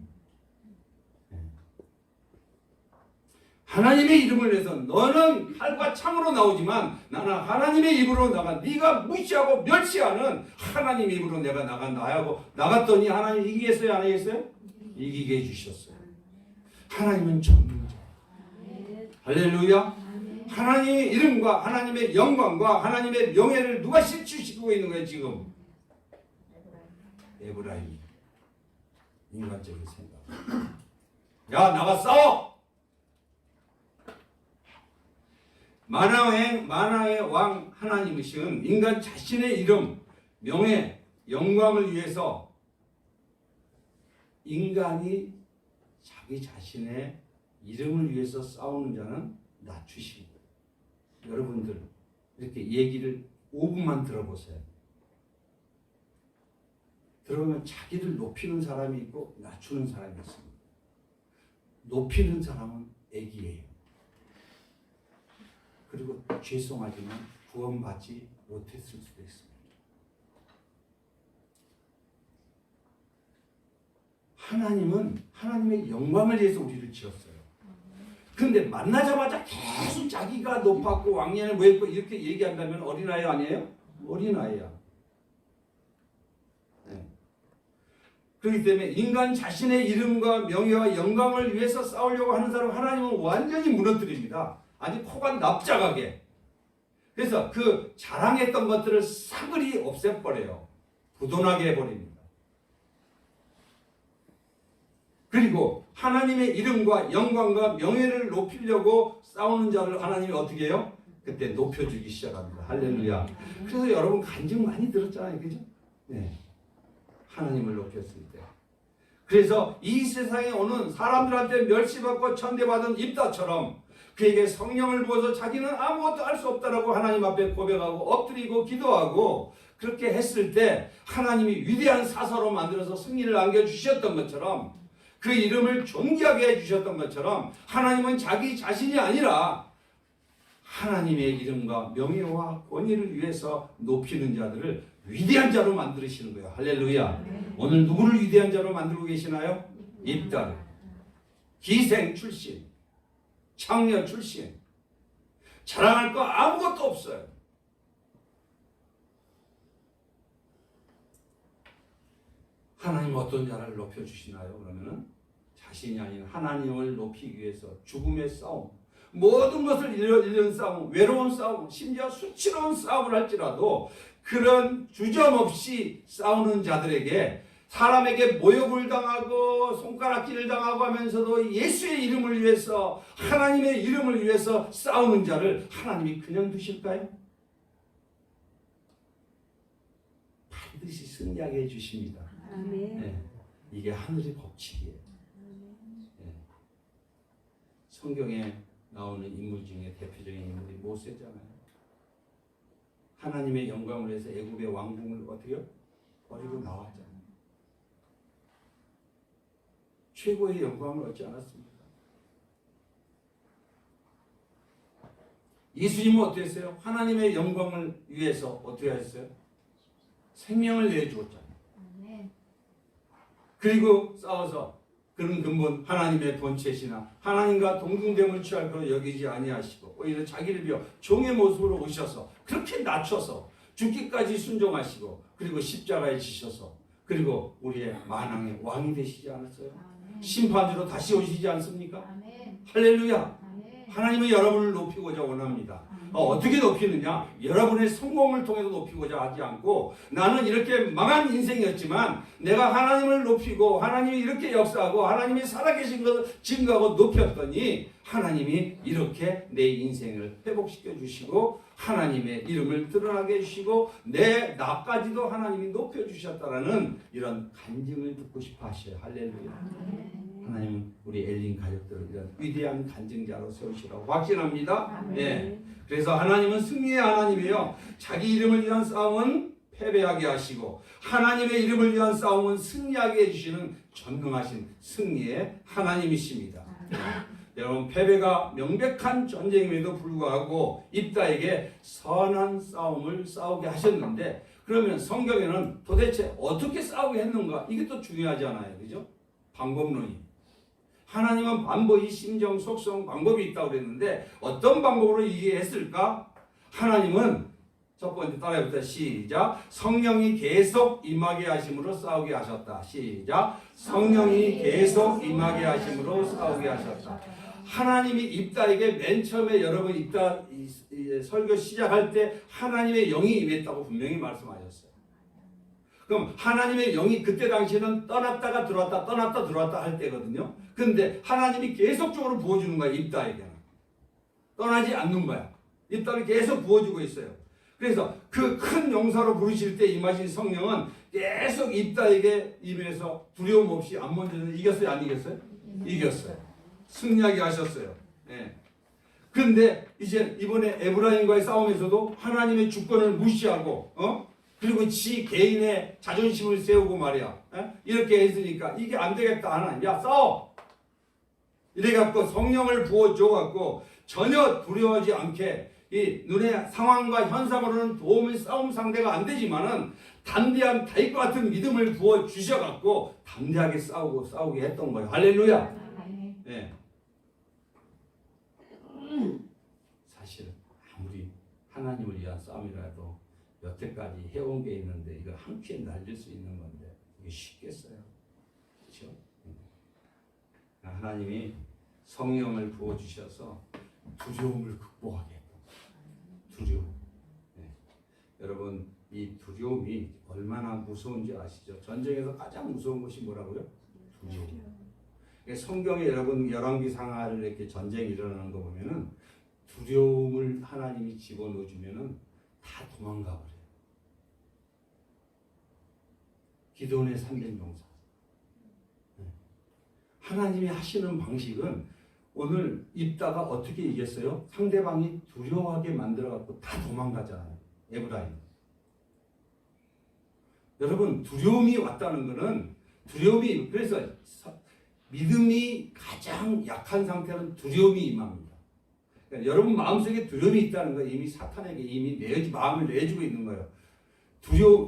하나님의 이름을 내서 너는 칼과 창으로 나오지만 나는 하나님의 입으로 나가. 네가 무시하고 멸시하는 하나님의 입으로 내가 나하고 나갔더니 하나님 이기겠어요? 안 이기겠어요? 이기게 해주셨어요. 하나님은 전능자. 할렐루야. 하나님의 이름과 하나님의 영광과 하나님의 명예를 누가 실추시키고 있는 거예요 지금? 에브라임. 인간적인 생각. 야, 나가 싸워. 만왕의 왕 하나님이신 인간 자신의 이름, 명예, 영광을 위해서 인간이 자기 자신의 이름을 위해서 싸우는 자는 낮추시고, 여러분들 이렇게 얘기를 5분만 들어보세요. 들어보면 자기를 높이는 사람이 있고 낮추는 사람이 있습니다. 높이는 사람은 애기예요. 그리고 죄송하지만 구원받지 못했을 수도 있습니다. 하나님은 하나님의 영광을 위해서 우리를 지었어요. 근데 만나자마자 계속 자기가 높았고 왕년에 뭐 했고 이렇게 얘기한다면 어린아이 아니에요? 어린아이야. 네. 그렇기 때문에 인간 자신의 이름과 명예와 영광을 위해서 싸우려고 하는 사람 하나님은 완전히 무너뜨립니다. 아주 코가 납작하게. 그래서 그 자랑했던 것들을 싸그리 없애버려요. 부도나게 해버립니다. 그리고 하나님의 이름과 영광과 명예를 높이려고 싸우는 자를 하나님이 어떻게 해요? 그때 높여주기 시작합니다. 할렐루야. 그래서 여러분 간증 많이 들었잖아요. 그죠? 네. 하나님을 높였을 때. 그래서 이 세상에 오는 사람들한테 멸시받고 천대받은 입다처럼 그에게 성령을 부어서 자기는 아무것도 할 수 없다라고 하나님 앞에 고백하고 엎드리고 기도하고 그렇게 했을 때 하나님이 위대한 사사로 만들어서 승리를 안겨주셨던 것처럼 그 이름을 존귀하게 해주셨던 것처럼 하나님은 자기 자신이 아니라 하나님의 이름과 명예와 권위를 위해서 높이는 자들을 위대한 자로 만드시는 거예요. 할렐루야. 오늘 누구를 위대한 자로 만들고 계시나요? 입다를. 기생 출신, 창녀 출신, 자랑할 거 아무것도 없어요. 하나님 어떤 자를 높여주시나요? 그러면은 자신이 아닌 하나님을 높이기 위해서 죽음의 싸움, 모든 것을 잃는 싸움, 외로운 싸움, 심지어 수치로운 싸움을 할지라도 그런 주저없이 싸우는 자들에게 사람에게 모욕을 당하고 손가락질을 당하고 하면서도 예수의 이름을 위해서 하나님의 이름을 위해서 싸우는 자를 하나님이 그냥 두실까요? 반드시 승리하게 해주십니다. 네. 이게 하늘의 법칙이에요. 네. 성경에 나오는 인물 중에 대표적인 인물이 모세잖아요. 하나님의 영광을 위해서 애굽의 왕궁을 어떻게 버리고 나왔잖아요. 최고의 영광을 얻지 않았습니까? 예수님은 어떻게 했어요? 하나님의 영광을 위해서 어떻게 했어요? 생명을 내주었잖아요. 그리고 싸워서 그런 근본 하나님의 본체시나 하나님과 동등됨을 취할 거로 여기지 아니하시고 오히려 자기를 비워 종의 모습으로 오셔서 그렇게 낮춰서 죽기까지 순종하시고 그리고 십자가에 지셔서 그리고 우리의 만왕의 왕이 되시지 않았어요? 심판주로 다시 오시지 않습니까? 할렐루야. 하나님은 여러분을 높이고자 원합니다. 어떻게 높이느냐? 여러분의 성공을 통해서 높이고자 하지 않고 나는 이렇게 망한 인생이었지만 내가 하나님을 높이고 하나님이 이렇게 역사하고 하나님이 살아계신 것을 증거하고 높였더니 하나님이 이렇게 내 인생을 회복시켜 주시고 하나님의 이름을 드러나게 해주시고 나까지도 하나님이 높여주셨다라는 이런 간증을 듣고 싶어 하셔요. 할렐루야. 하나님은 우리 엘린 가족들을 이런 위대한 간증자로 세우시라고 확신합니다. 네. 그래서 하나님은 승리의 하나님이에요. 자기 이름을 위한 싸움은 패배하게 하시고 하나님의 이름을 위한 싸움은 승리하게 해주시는 전능하신 승리의 하나님이십니다. 여러분 패배가 명백한 전쟁임에도 불구하고 입다에게 선한 싸움을 싸우게 하셨는데 그러면 성경에는 도대체 어떻게 싸우게 했는가? 이게 또 중요하잖아요. 그죠? 방법론이. 하나님은 방법이 심정, 속성, 방법이 있다고 그랬는데 어떤 방법으로 이게 했을까? 하나님은 첫 번째 따라해보자. 시작. 성령이 계속 임하게 하심으로 싸우게 하셨다. 시작. 성령이 계속 임하게 하심으로 싸우게 하셨다. 하나님이 입다에게 맨 처음에 여러분 입다 설교 시작할 때 하나님의 영이 임했다고 분명히 말씀하셨어요. 그럼 하나님의 영이 그때 당시에는 떠났다가 들어왔다 떠났다 들어왔다 할 때거든요. 근데 하나님이 계속적으로 부어주는 거야. 입다에게는. 떠나지 않는 거야. 입다를 계속 부어주고 있어요. 그래서 그 큰 용사로 부르실 때 임하신 성령은 계속 입다에게 임해서 두려움 없이 안 먼저 이겼어요? 안 이겼어요? 이겼어요. 승리하게 하셨어요. 예. 그런데 이제 이번에 에브라임과의 싸움에서도 하나님의 주권을 무시하고 그리고 지 개인의 자존심을 세우고 말이야. 이렇게 했으니까 이게 안 되겠다. 하나님 야 싸워. 이래갖고 성령을 부어줘갖고 전혀 두려워하지 않게 이 눈의 상황과 현상으로는 도움이 싸움 상대가 안 되지만은 담대한 다윗과 같은 믿음을 부어 주셔갖고 담대하게 싸우게 했던 거예요. 할렐루야. 네. 사실 아무리 하나님을 위한 싸움이라도 여태까지 해온 게 있는데 이거 한 피에 날릴 수 있는 건데 이게 쉽겠어요. 그렇죠? 하나님이 성령을 부어 주셔서 두려움을 극복하게 했고 두려움. 네. 여러분 이 두려움이 얼마나 무서운지 아시죠? 전쟁에서 가장 무서운 것이 뭐라고요? 두려움. 성경에 여러분 열왕기 상하를 이렇게 전쟁이 일어나는 거 보면은 두려움을 하나님이 집어넣어 주면은 다 도망가 버려요. 기도원의 300용사. 하나님이 하시는 방식은 오늘 입다가 어떻게 이겼어요? 상대방이 두려워하게 만들어갖고 다 도망가잖아요. 에브라임. 여러분 두려움이 왔다는 것은 두려움이 그래서 믿음이 가장 약한 상태는 두려움이 임합니다. 그러니까 여러분 마음속에 두려움이 있다는 거 이미 사탄에게 이미 마음을 내주고 있는 거예요.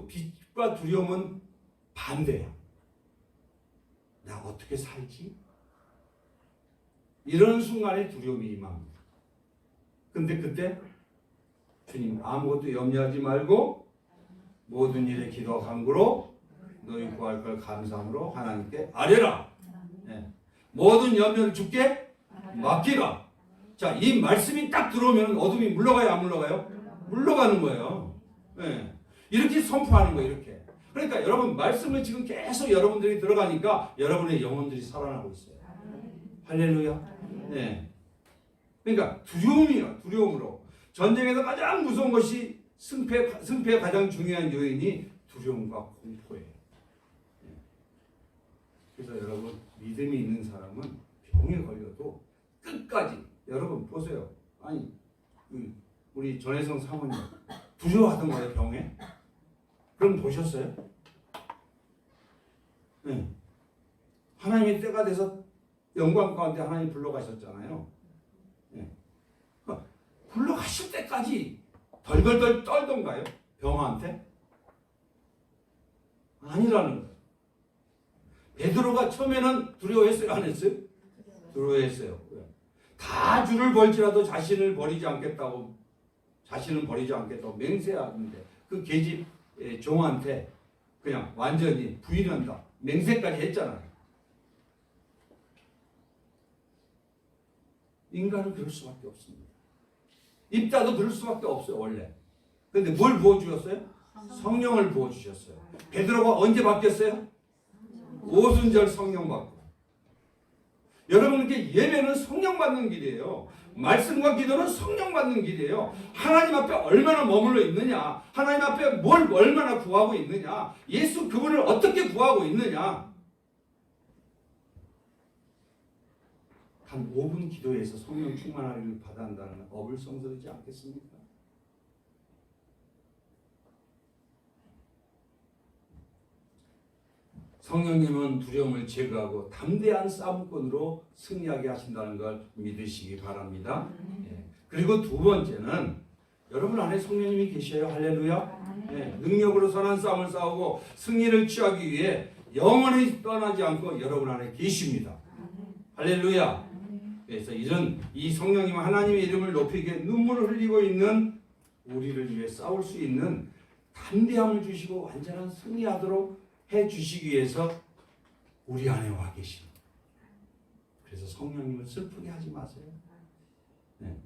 빛과 두려움은 반대야. 나 어떻게 살지? 이런 순간에 두려움이 임합니다. 근데 그때 주님 아무것도 염려하지 말고 모든 일에 기도와 간구로 너희 구할 걸 감사함으로 하나님께 아뢰라. 네. 모든 염려를 주께 맡기라. 자, 이 말씀이 딱 들어오면 어둠이 물러가요, 안 물러가요? 물러가는 거예요. 네. 이렇게 선포하는 거예요, 이렇게. 그러니까 여러분 말씀을 지금 계속 여러분들이 들어가니까 여러분의 영혼들이 살아나고 있어요. 할렐루야. 네. 그러니까 두려움이요, 두려움으로. 전쟁에서 가장 무서운 것이 승패의 가장 중요한 요인이 두려움과 공포예요. 네. 그래서 여러분 믿음이 있는 사람은 병에 걸려도 끝까지 여러분 보세요. 아니 우리 전혜성 사모님 두려워하던 거예요 병에? 그럼 보셨어요? 네. 하나님의 때가 돼서 영광 가운데 하나님 불러가셨잖아요. 네. 불러가실 때까지 덜덜덜 떨던가요? 병한테? 아니라는 거예요. 베드로가 처음에는 두려워했어요? 안 했어요? 두려워했어요. 다 주를 벌지라도 자신을 버리지 않겠다고 맹세하는데 그 계집 종한테 그냥 완전히 부인한다. 맹세까지 했잖아요. 인간은 그럴 수밖에 없습니다. 입다도 그럴 수밖에 없어요 원래. 그런데 뭘 부어주셨어요? 성령을 부어주셨어요. 베드로가 언제 바뀌었어요? 오순절 성령 받고. 여러분께 예배는 성령 받는 길이에요. 말씀과 기도는 성령 받는 길이에요. 하나님 앞에 얼마나 머물러 있느냐, 하나님 앞에 뭘 얼마나 구하고 있느냐, 예수 그분을 어떻게 구하고 있느냐. 단 5분 기도에서 성령 충만하기를 바란다는 어불성설이지 않겠습니까? 성령님은 두려움을 제거하고 담대한 싸움꾼으로 승리하게 하신다는 걸 믿으시기 바랍니다. 예. 그리고 두 번째는 여러분 안에 성령님이 계셔요. 할렐루야. 예. 능력으로 선한 싸움을 싸우고 승리를 취하기 위해 영원히 떠나지 않고 여러분 안에 계십니다. 할렐루야. 그래서 이 성령님 하나님의 이름을 높이게 눈물을 흘리고 있는 우리를 위해 싸울 수 있는 담대함을 주시고 완전한 승리하도록 해 주시기 위해서 우리 안에 와 계십니다. 그래서 성령님을 슬프게 하지 마세요. 네.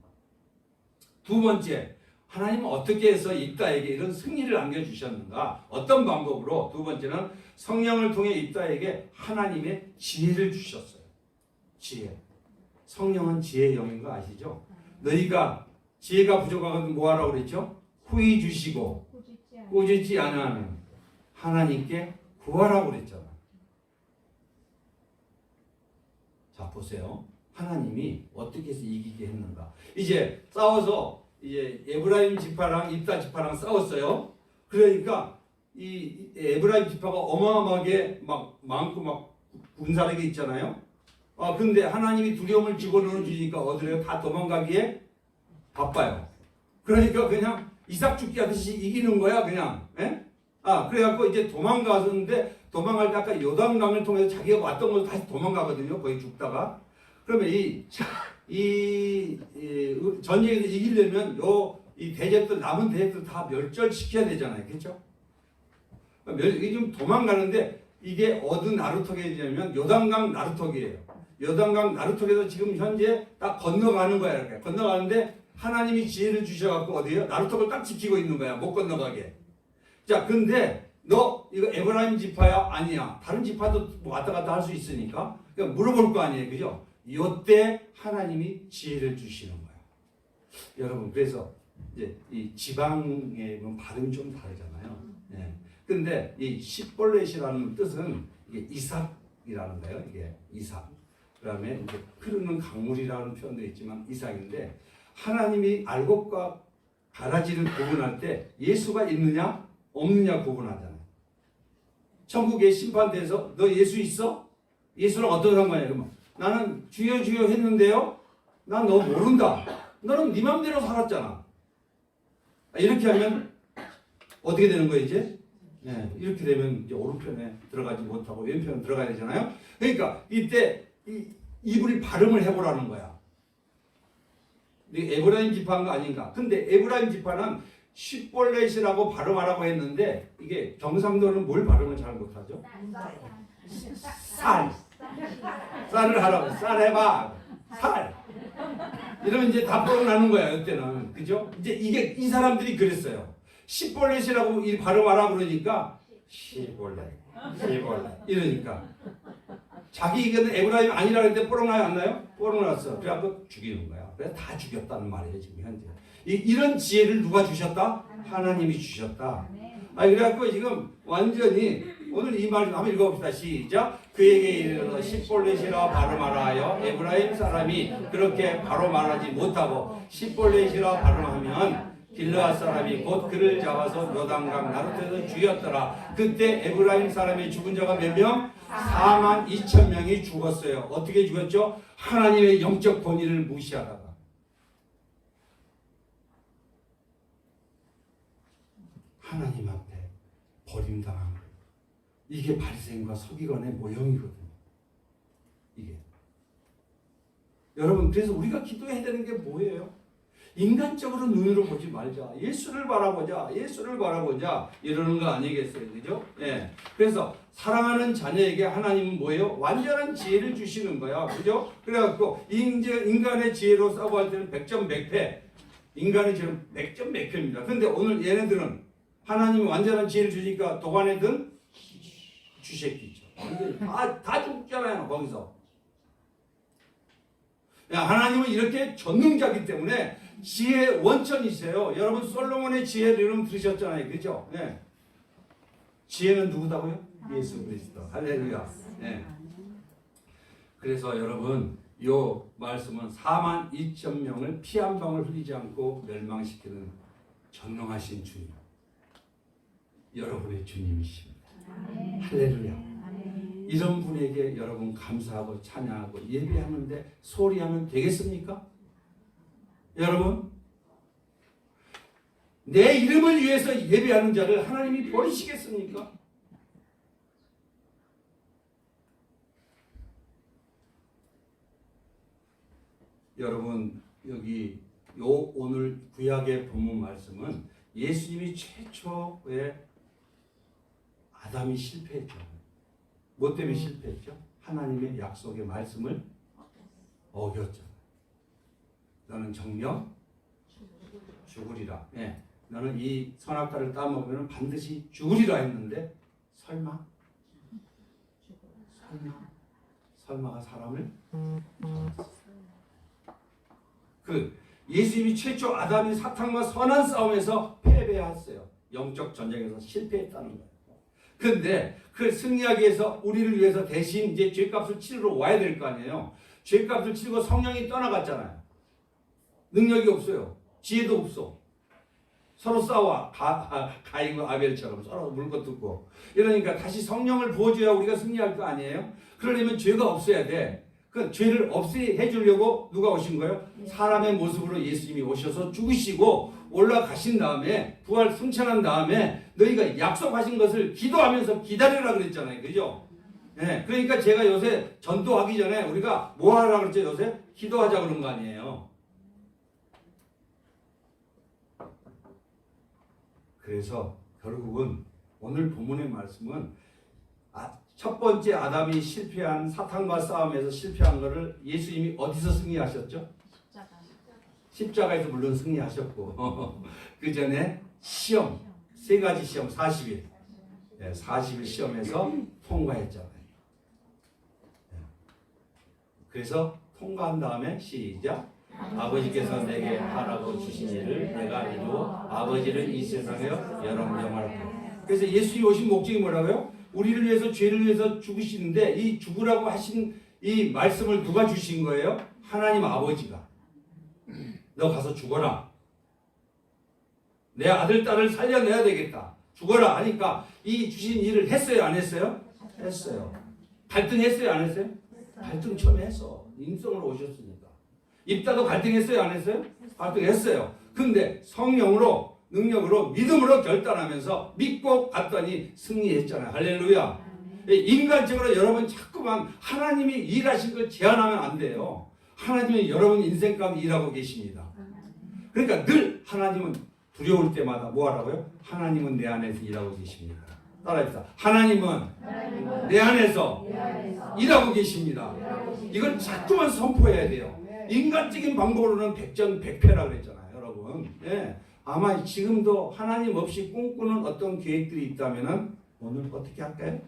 두 번째, 하나님은 어떻게 해서 입다에게 이런 승리를 안겨주셨는가? 어떤 방법으로? 두 번째는 성령을 통해 입다에게 하나님의 지혜를 주셨어요. 지혜. 성령은 지혜의 영인 거 아시죠? 너희가 지혜가 부족하거든 뭐하라고 그랬죠? 후히 주시고 꾸짖지 않으면 하나님께 구하라고 그랬잖아. 자 보세요. 하나님이 어떻게 해서 이기게 했는가. 이제 싸워서 이제 에브라임 지파랑 입다 지파랑 싸웠어요. 그러니까 이 에브라임 지파가 어마어마하게 막 많고 막 군사력이 있잖아요. 근데 하나님이 두려움을 집어넣어 주니까 어디래요? 다 도망가기에 바빠요. 그러니까 그냥 이삭 죽기 하듯이 이기는 거야 그냥. 예? 그래갖고 이제 도망갔는데 도망갈 때 아까 요단강을 통해서 자기가 왔던 곳으로 다시 도망가거든요. 거의 죽다가. 그러면 이 전쟁에서 이기려면 이 대적들 남은 대적들 다 멸절시켜야 되잖아요. 그렇죠? 이게 좀 도망가는데 이게 어느 나루터기냐면 요단강 나루터기예요. 요단강 나루터기에서 지금 현재 딱 건너가는 거야. 이렇게 건너가는데 하나님이 지혜를 주셔갖고 어디에요? 나루터기를 딱 지키고 있는 거야. 못 건너가게. 자, 근데 너 이거 에브라임 지파야? 아니야. 다른 지파도 왔다 갔다 할 수 있으니까 그러니까 물어볼 거 아니에요. 그죠? 요때 하나님이 지혜를 주시는 거야. 여러분 그래서 이제 이 지방의 발음이 좀 다르잖아요. 네. 근데 이 십볼렛이라는 뜻은 이게 이삭이라는 거예요. 이게 이삭. 그다음에 이제 흐르는 강물이라는 표현도 있지만 이삭인데 하나님이 알곡과 가라지를 구분할 때 예수가 있느냐 없느냐 구분하잖아요. 천국에 심판대에서 너 예수 있어? 예수랑 어떤 상관이야? 그러면 나는 주여 주여 했는데요. 난 너 모른다. 너는 네 맘대로 살았잖아. 이렇게 하면 어떻게 되는 거예요 이제? 네, 이렇게 되면 이제 오른편에 들어가지 못하고 왼편에 들어가야 되잖아요. 그러니까 이때 이분이 발음을 해보라는 거야. 에브라임 지파인 거 아닌가? 근데 에브라임 지파는 십볼렛이라고 발음하라고 했는데 이게 경상도는 뭘 발음을 잘 못하죠? 쌀을 하라고. 쌀 해봐. 쌀. 이러면 이제 다 뻔나는 거야 이때는. 그죠? 이제 이게 이 사람들이 그랬어요. 십볼렛이라고 이 발음하라 그러니까 시볼렛 이러니까 자기 이거는 에브라임 아니라 그럴 때 뽀록나요 안 나요? 뽀록났어. 그래갖고 죽이는 거야. 그래서 다 죽였다는 말이에요 지금 현재. 이런 지혜를 누가 주셨다? 하나님이 주셨다. 그래갖고 지금 완전히 오늘 이 말을 한번 읽어봅시다. 시작. 그에게 이르러 십볼렛이라 발음하라 하여 에브라임 사람이 그렇게 바로 말하지 못하고 십볼렛이라 발음하면 길르앗 사람이 곧 그를 잡아서 요단강 나루터에서 죽였더라. 그때 에브라임 사람의 죽은 자가 몇 명? 42,000명이 죽었어요. 어떻게 죽었죠? 하나님의 영적 권위를 무시하다가. 하나님 앞에 버림당한 거예요. 이게 바리새인과 서기관의 모형이거든요. 이게. 여러분 그래서 우리가 기도해야 되는 게 뭐예요? 인간적으로 눈으로 보지 말자. 예수를 바라보자. 예수를 바라보자. 이러는 거 아니겠어요? 그죠? 예. 그래서 사랑하는 자녀에게 하나님은 뭐예요? 완전한 지혜를 주시는 거야. 그죠? 그래갖고 인간의 지혜로 싸워할 때는 100점 100패. 인간의 지혜는 100점 100패입니다. 근데 오늘 얘네들은 하나님이 완전한 지혜를 주니까 도관에든 쥐새끼죠. 다 죽잖아요. 거기서. 하나님은 이렇게 전능자이기 때문에 지혜 원천이세요. 여러분 솔로몬의 지혜를 여러분 들으셨잖아요. 그렇죠? 네. 지혜는 누구다고요? 예수 그리스도. 할렐루야. 네. 그래서 여러분 이 말씀은 42,000명을 피 한 방울 흘리지 않고 멸망시키는 전능하신 주님. 여러분의 주님이십니다. 할렐루야. 이런 분에게 여러분 감사하고 찬양하고 예배하는데 소리하면 되겠습니까? 여러분 내 이름을 위해서 예배하는 자를 하나님이 버리시겠습니까? 여러분 여기 오늘 구약의 본문 말씀은 예수님이 최초의 아담이 실패했죠. 뭐 때문에 실패했죠? 하나님의 약속의 말씀을 어겼죠. 너는 정령 죽으리라. 네. 너는 이 선악과를 따먹으면 반드시 죽으리라 했는데 설마가 사람을 예수님이 최초 아담이 사탄과 선한 싸움에서 패배했어요. 영적 전쟁에서 실패했다는 거예요. 그런데 그 승리하기 위해서 우리를 위해서 대신 이제 죄값을 치르러 와야 될 거 아니에요. 죄값을 치르고 성령이 떠나갔잖아요. 능력이 없어요. 지혜도 없어. 서로 싸워. 가인과 아벨처럼 서로 물고 뜯고. 이러니까 다시 성령을 부어줘야 우리가 승리할 거 아니에요. 그러려면 죄가 없어야 돼. 그 죄를 없애 주려고 누가 오신 거예요? 사람의 모습으로 예수님이 오셔서 죽으시고 올라가신 다음에 부활 승천한 다음에 너희가 약속하신 것을 기도하면서 기다리라 그랬잖아요. 그죠? 네, 그러니까 제가 요새 전도하기 전에 우리가 뭐 하라 그랬죠? 요새 기도하자 그런 거 아니에요. 그래서 결국은 오늘 본문의 말씀은 첫 번째 아담이 실패한 사탄과 싸움에서 실패한 것을 예수님이 어디서 승리하셨죠? 십자가에서 물론 승리하셨고 그 전에 시험, 세 가지 시험 40일 40일 시험에서 통과했잖아요. 그래서 통과한 다음에 시작. 아버지께서 내게 하라고 주신 일을 내가 이루어 아버지를 이 세상에 영화롭게. 그래서 예수님이 오신 목적이 뭐라고요? 우리를 위해서 죄를 위해서 죽으시는데 이 죽으라고 하신 이 말씀을 누가 주신 거예요? 하나님 아버지가. 너 가서 죽어라. 내 아들 딸을 살려내야 되겠다. 죽어라 하니까 이 주신 일을 했어요 안 했어요? 했어요. 갈등했어요 안 했어요? 갈등 처음에 했어. 인성으로 오셨으니까. 입다도 갈등했어요 안 했어요? 갈등했어요. 근데 성령으로 능력으로 믿음으로 결단하면서 믿고 갔더니 승리했잖아요. 할렐루야. 인간적으로 여러분 자꾸만 하나님이 일하신 걸 제한하면 안 돼요. 하나님은 여러분 인생 가운데 일하고 계십니다. 그러니까 늘 하나님은 두려울 때마다 뭐 하라고요? 하나님은 내 안에서 일하고 계십니다. 따라합시다. 하나님은 내 안에서 일하고 계십니다. 이걸 자꾸만 선포해야 돼요. 인간적인 방법으로는 백전백패라 그랬잖아요. 여러분. 예. 아마 지금도 하나님 없이 꿈꾸는 어떤 계획들이 있다면 오늘 어떻게 할까요?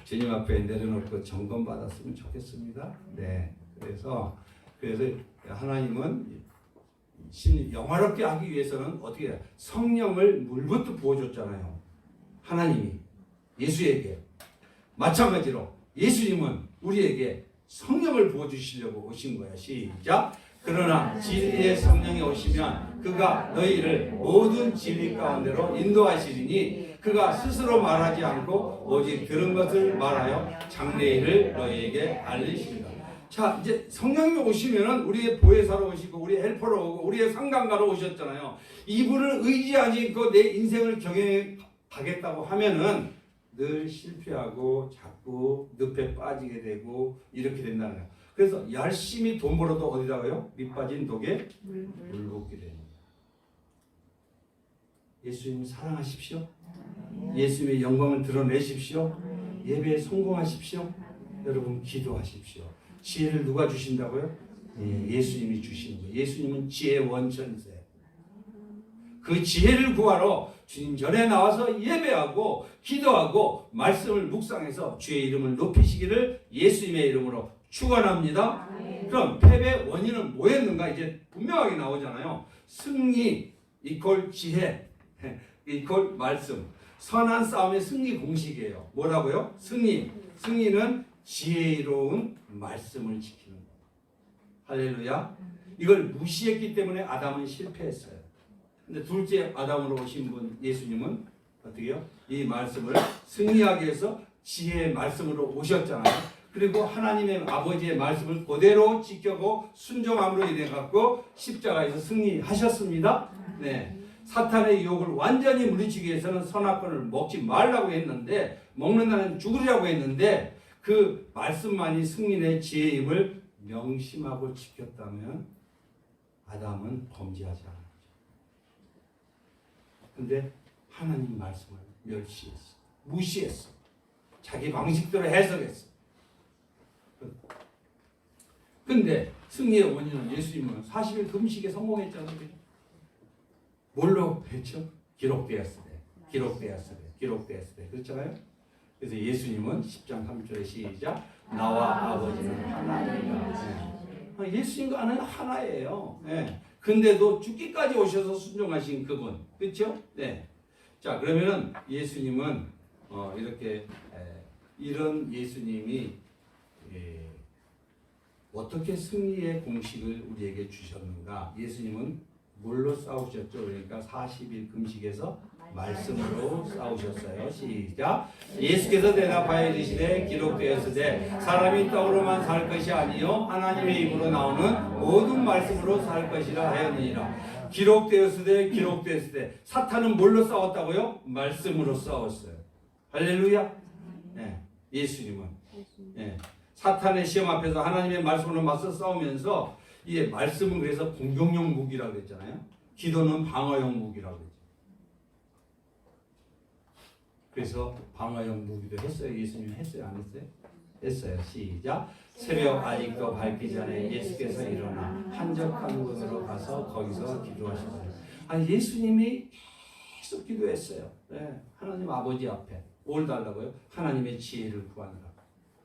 주님 앞에 내려놓고 점검받았으면 좋겠습니다. 네. 그래서 하나님은 영화롭게 하기 위해서는 어떻게 해요? 성령을 물부터 부어줬잖아요. 하나님이 예수에게. 마찬가지로 예수님은 우리에게 성령을 부어주시려고 오신 거야. 시작. 그러나 진리의 성령이 오시면 그가 너희를 모든 진리 가운데로 인도하시리니 그가 스스로 말하지 않고 오직 들은 것을 말하여 장래일을 너희에게 알리시리라. 자, 이제 성령이 오시면은 우리의 보혜사로 오시고 우리의 헬퍼로 오고 우리의 상강가로 오셨잖아요. 이분을 의지하지 않고 내 인생을 경영해 가겠다고 하면은 늘 실패하고 자꾸 늪에 빠지게 되고 이렇게 된다는 거예요. 그래서 열심히 돈 벌어도 어디다가요? 밑 빠진 독에 물 붓게 됩니다. 예수님 사랑하십시오. 예수님의 영광을 드러내십시오. 예배에 성공하십시오. 여러분 기도하십시오. 지혜를 누가 주신다고요? 예수님이 주시는 거예요. 예수님은 지혜의 원천이세요. 그 지혜를 구하러 주님 전에 나와서 예배하고 기도하고 말씀을 묵상해서 주의 이름을 높이시기를 예수님의 이름으로 축원합니다. 그럼 패배 원인은 뭐였는가? 이제 분명하게 나오잖아요. 승리 이퀄 지혜 이퀄 말씀. 선한 싸움의 승리 공식이에요. 뭐라고요? 승리는 지혜로운 말씀을 지키는 거예요. 할렐루야. 이걸 무시했기 때문에 아담은 실패했어요. 근데 둘째 아담으로 오신 분 예수님은 어떻게 해요? 이 말씀을 승리하기 위해서 지혜의 말씀으로 오셨잖아요. 그리고 하나님의 아버지의 말씀을 그대로 지켜고 순종함으로 인해 갖고 십자가에서 승리하셨습니다. 네. 사탄의 유혹을 완전히 물리치기 위해서는 선악과를 먹지 말라고 했는데 먹는다는 죽으려고 했는데 그 말씀만이 승리의 지혜임을 명심하고 지켰다면 아담은 범죄하지 않았죠. 근데 하나님 말씀을 멸시했어. 무시했어. 자기 방식대로 해석했어. 근데 승리의 원인은 예수님은 40일 금식에 성공했잖아요. 뭘로 했죠? 기록되었으되. 그렇잖아요. 그래서 예수님은 10장 3절에 시작. 나와 아버지는 하나님이라. 예수님과 하나님 하나예요. 예. 근데도 죽기까지 오셔서 순종하신 그분, 그렇죠? 네. 자, 그러면은 예수님은 이렇게 이런 예수님이 어떻게 승리의 공식을 우리에게 주셨는가? 예수님은 뭘로 싸우셨죠? 그러니까 40일 금식에서 말씀으로 싸우셨어요. 시작. 예수께서 대답하여 이르시되 기록되었으되 사람이 떡으로만 살 것이 아니요 하나님의 입으로 나오는 모든 말씀으로 살 것이라 하였느니라. 기록되었으되 사탄은 뭘로 싸웠다고요? 말씀으로 싸웠어요. 할렐루야. 네. 예수님은 사탄의 시험 앞에서 하나님의 말씀으로 맞서 싸우면서 이 말씀은 그래서 공격용 무기라고 했잖아요. 기도는 방어용 무기라고 했죠. 그래서 방어용 무기도 했어요. 예수님 했어요? 안 했어요? 했어요. 시작. 새벽 아직도 밝기 전에 예수께서 일어나 한적한 곳으로 가서 거기서 기도하셨어요. 예수님이 계속 기도했어요. 네. 하나님 아버지 앞에 뭘 달라고요? 하나님의 지혜를 구하느라.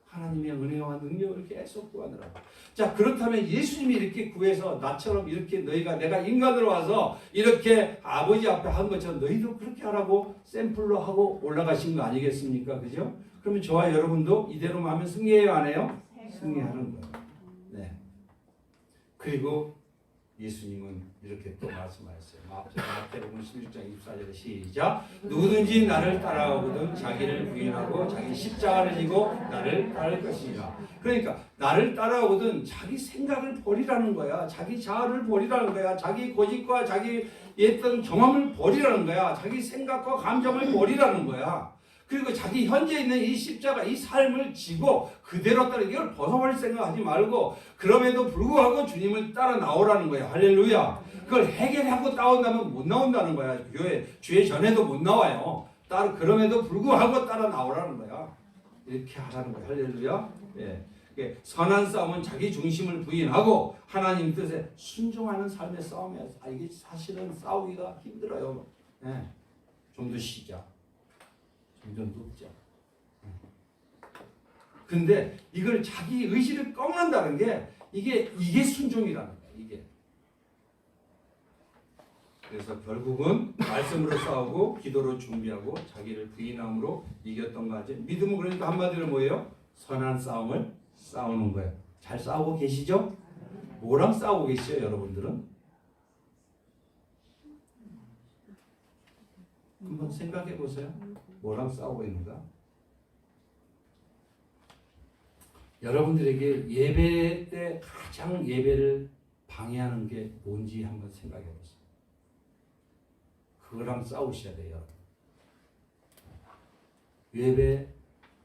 하나님의 은혜와 능력을 계속 구하느라고. 자, 그렇다면 예수님이 이렇게 구해서 나처럼 이렇게 내가 인간으로 와서 이렇게 아버지 앞에 한 것처럼 너희도 그렇게 하라고 샘플로 하고 올라가신 거 아니겠습니까? 그죠? 그러면 저와 여러분도 이대로 하면 승리해요, 안 해요? 승리하는 거예요. 네. 그리고 예수님은 이렇게 또 말씀하셨어요. 마태복음 16장 24절에 시작. 누구든지 나를 따라오거든 자기를 부인하고 자기 십자가를 지고 나를 따를 것이니라. 그러니까 나를 따라오거든 자기 생각을 버리라는 거야. 자기 자아를 버리라는 거야. 자기 고집과 자기 어떤 경험을 버리라는 거야. 자기 생각과 감정을 버리라는 거야. 그리고 자기 현재 있는 이 십자가, 이 삶을 지고 그대로 따라 이걸 벗어버릴 생각하지 말고 그럼에도 불구하고 주님을 따라 나오라는 거야. 할렐루야. 그걸 해결하고 나온다면 못 나온다는 거야. 교회 주의 전에도 못 나와요. 그럼에도 불구하고 따라 나오라는 거야. 이렇게 하라는 거야. 할렐루야. 예. 선한 싸움은 자기 중심을 부인하고 하나님 뜻에 순종하는 삶의 싸움이야. 이게 사실은 싸우기가 힘들어요. 예. 좀 더 쉬자. 좀 높죠. 근데 이걸 자기 의지를 꺾는다는 게 이게 순종이라는 거야. 이게. 그래서 결국은 말씀으로 싸우고 기도로 준비하고 자기를 부인함으로 이겼던 거지. 믿음은 그러니까 한마디로 뭐예요? 선한 싸움을 싸우는 거예요. 잘 싸우고 계시죠? 뭐랑 싸우고 계시죠, 여러분들은? 한번 생각해 보세요. 뭐랑 싸우고 있는가? 여러분들에게 예배 때 가장 예배를 방해하는 게 뭔지 한번 생각해 보세요. 그거랑 싸우셔야 돼요. 예배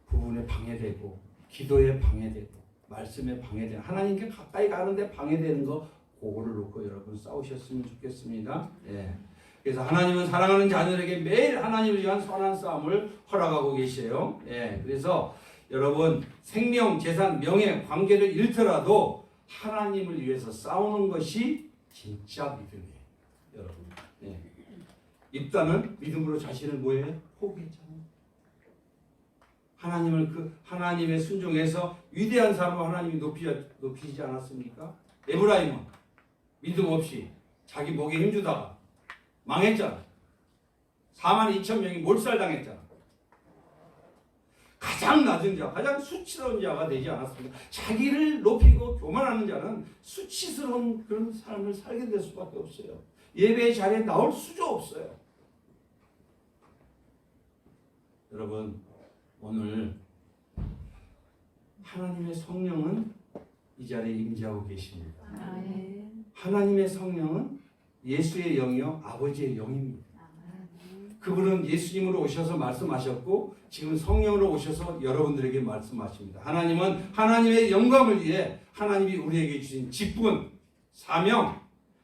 부분에 방해되고 기도에 방해되고 말씀에 방해되고 하나님께 가까이 가는데 방해되는 거 그거를 놓고 여러분 싸우셨으면 좋겠습니다. 예. 그래서 하나님은 사랑하는 자녀에게 매일 하나님을 위한 선한 싸움을 허락하고 계세요. 예, 그래서 여러분 생명, 재산, 명예, 관계를 잃더라도 하나님을 위해서 싸우는 것이 진짜 믿음이에요. 여러분. 예. 입다는 믿음으로 자신을 뭐예요? 포기했잖아요. 하나님의 순종에서 위대한 사람으로 하나님이 높이지 않았습니까? 에브라임은 믿음 없이 자기 목에 힘주다가 망했잖아. 42,000명이 몰살당했잖아. 가장 낮은 자, 가장 수치스러운 자가 되지 않았습니까? 자기를 높이고 교만하는 자는 수치스러운 그런 삶을 살게 될 수밖에 없어요. 예배의 자리에 나올 수가 없어요. 여러분, 오늘 하나님의 성령은 이 자리에 임재하고 계십니다. 하나님의 성령은 예수의 영이요 아버지의 영입니다. 그분은 예수님으로 오셔서 말씀하셨고 지금 성령으로 오셔서 여러분들에게 말씀하십니다. 하나님은 하나님의 영광을 위해 하나님이 우리에게 주신 직분, 사명,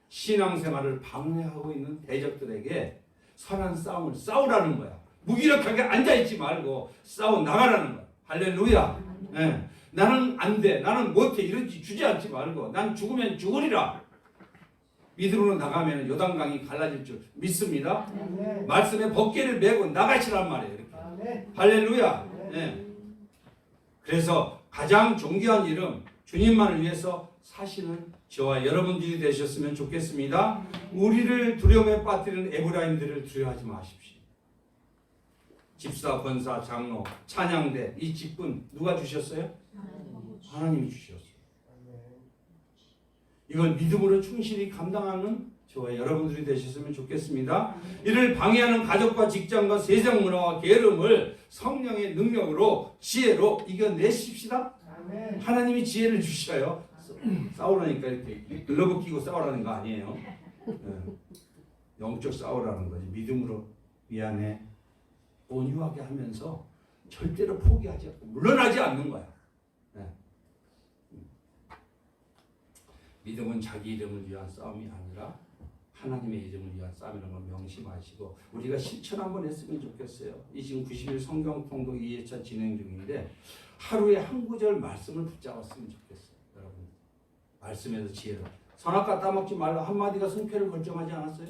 신앙생활을 방해하고 있는 대적들에게 선한 싸움을 싸우라는 거야. 무기력하게 앉아있지 말고 싸워 나가라는 거야. 할렐루야. 네. 나는 안 돼, 나는 못해 이러지 주저앉지 말고 난 죽으면 죽으리라. 믿음으로 나가면 요단강이 갈라질 줄 믿습니다. 네. 말씀에 법궤를 메고 나가시란 말이에요. 이렇게. 네. 할렐루야. 네. 그래서 가장 존귀한 이름 주님만을 위해서 사시는 저와 여러분들이 되셨으면 좋겠습니다. 우리를 두려움에 빠뜨리는 에브라임들을 두려워하지 마십시오. 집사, 권사, 장로, 찬양대 이 직분 누가 주셨어요? 하나님이 주셨어요. 이걸 믿음으로 충실히 감당하는 저와 여러분들이 되셨으면 좋겠습니다. 이를 방해하는 가족과 직장과 세상 문화와 게으름을 성령의 능력으로 지혜로 이겨내십시다. 하나님이 지혜를 주셔요. 싸우라니까 이렇게 글러브 끼고 싸우라는 거 아니에요. 영적 싸우라는 거지. 믿음으로 미안해 온유하게 하면서 절대로 포기하지 않고 물러나지 않는 거야. 믿음은 자기 이름을 위한 싸움이 아니라 하나님의 이름을 위한 싸움이라는 걸 명심하시고 우리가 실천 한번 했으면 좋겠어요. 이 지금 90일 성경 통독 2회차 진행 중인데 하루에 한 구절 말씀을 붙잡았으면 좋겠어요. 여러분 말씀에서 지혜를 선악과 따먹지 말라 한마디가 승패를 결정하지 않았어요?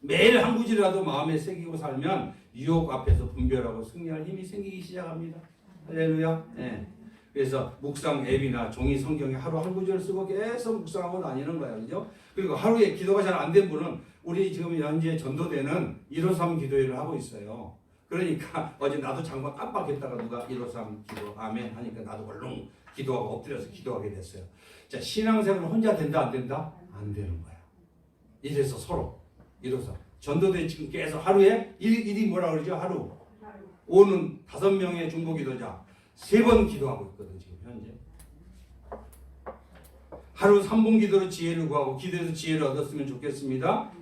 매일 한 구절이라도 마음에 새기고 살면 유혹 앞에서 분별하고 승리할 힘이 생기기 시작합니다. 할렐루야. 네. 그래서 묵상 앱이나 종이 성경에 하루 한 구절 쓰고 계속 묵상하고 다니는 거예요. 그죠? 그리고 하루에 기도가 잘 안 된 분은 우리 지금 현재 전도대는 153 기도회를 하고 있어요. 그러니까 어제 나도 잠깐 깜빡했다가 누가 153 기도 아멘 하니까 나도 얼른 기도하고 엎드려서 기도하게 됐어요. 자, 신앙생활 혼자 된다 안 된다? 안 되는 거야. 이래서 서로 이래서 전도대 지금 계속 하루에 일이 뭐라 그러죠? 하루 오는 5명의 중보기도자 3번 기도하고 있거든 지금 현재. 하루 3분 기도로 지혜를 구하고 기도해서 지혜를 얻었으면 좋겠습니다. 예.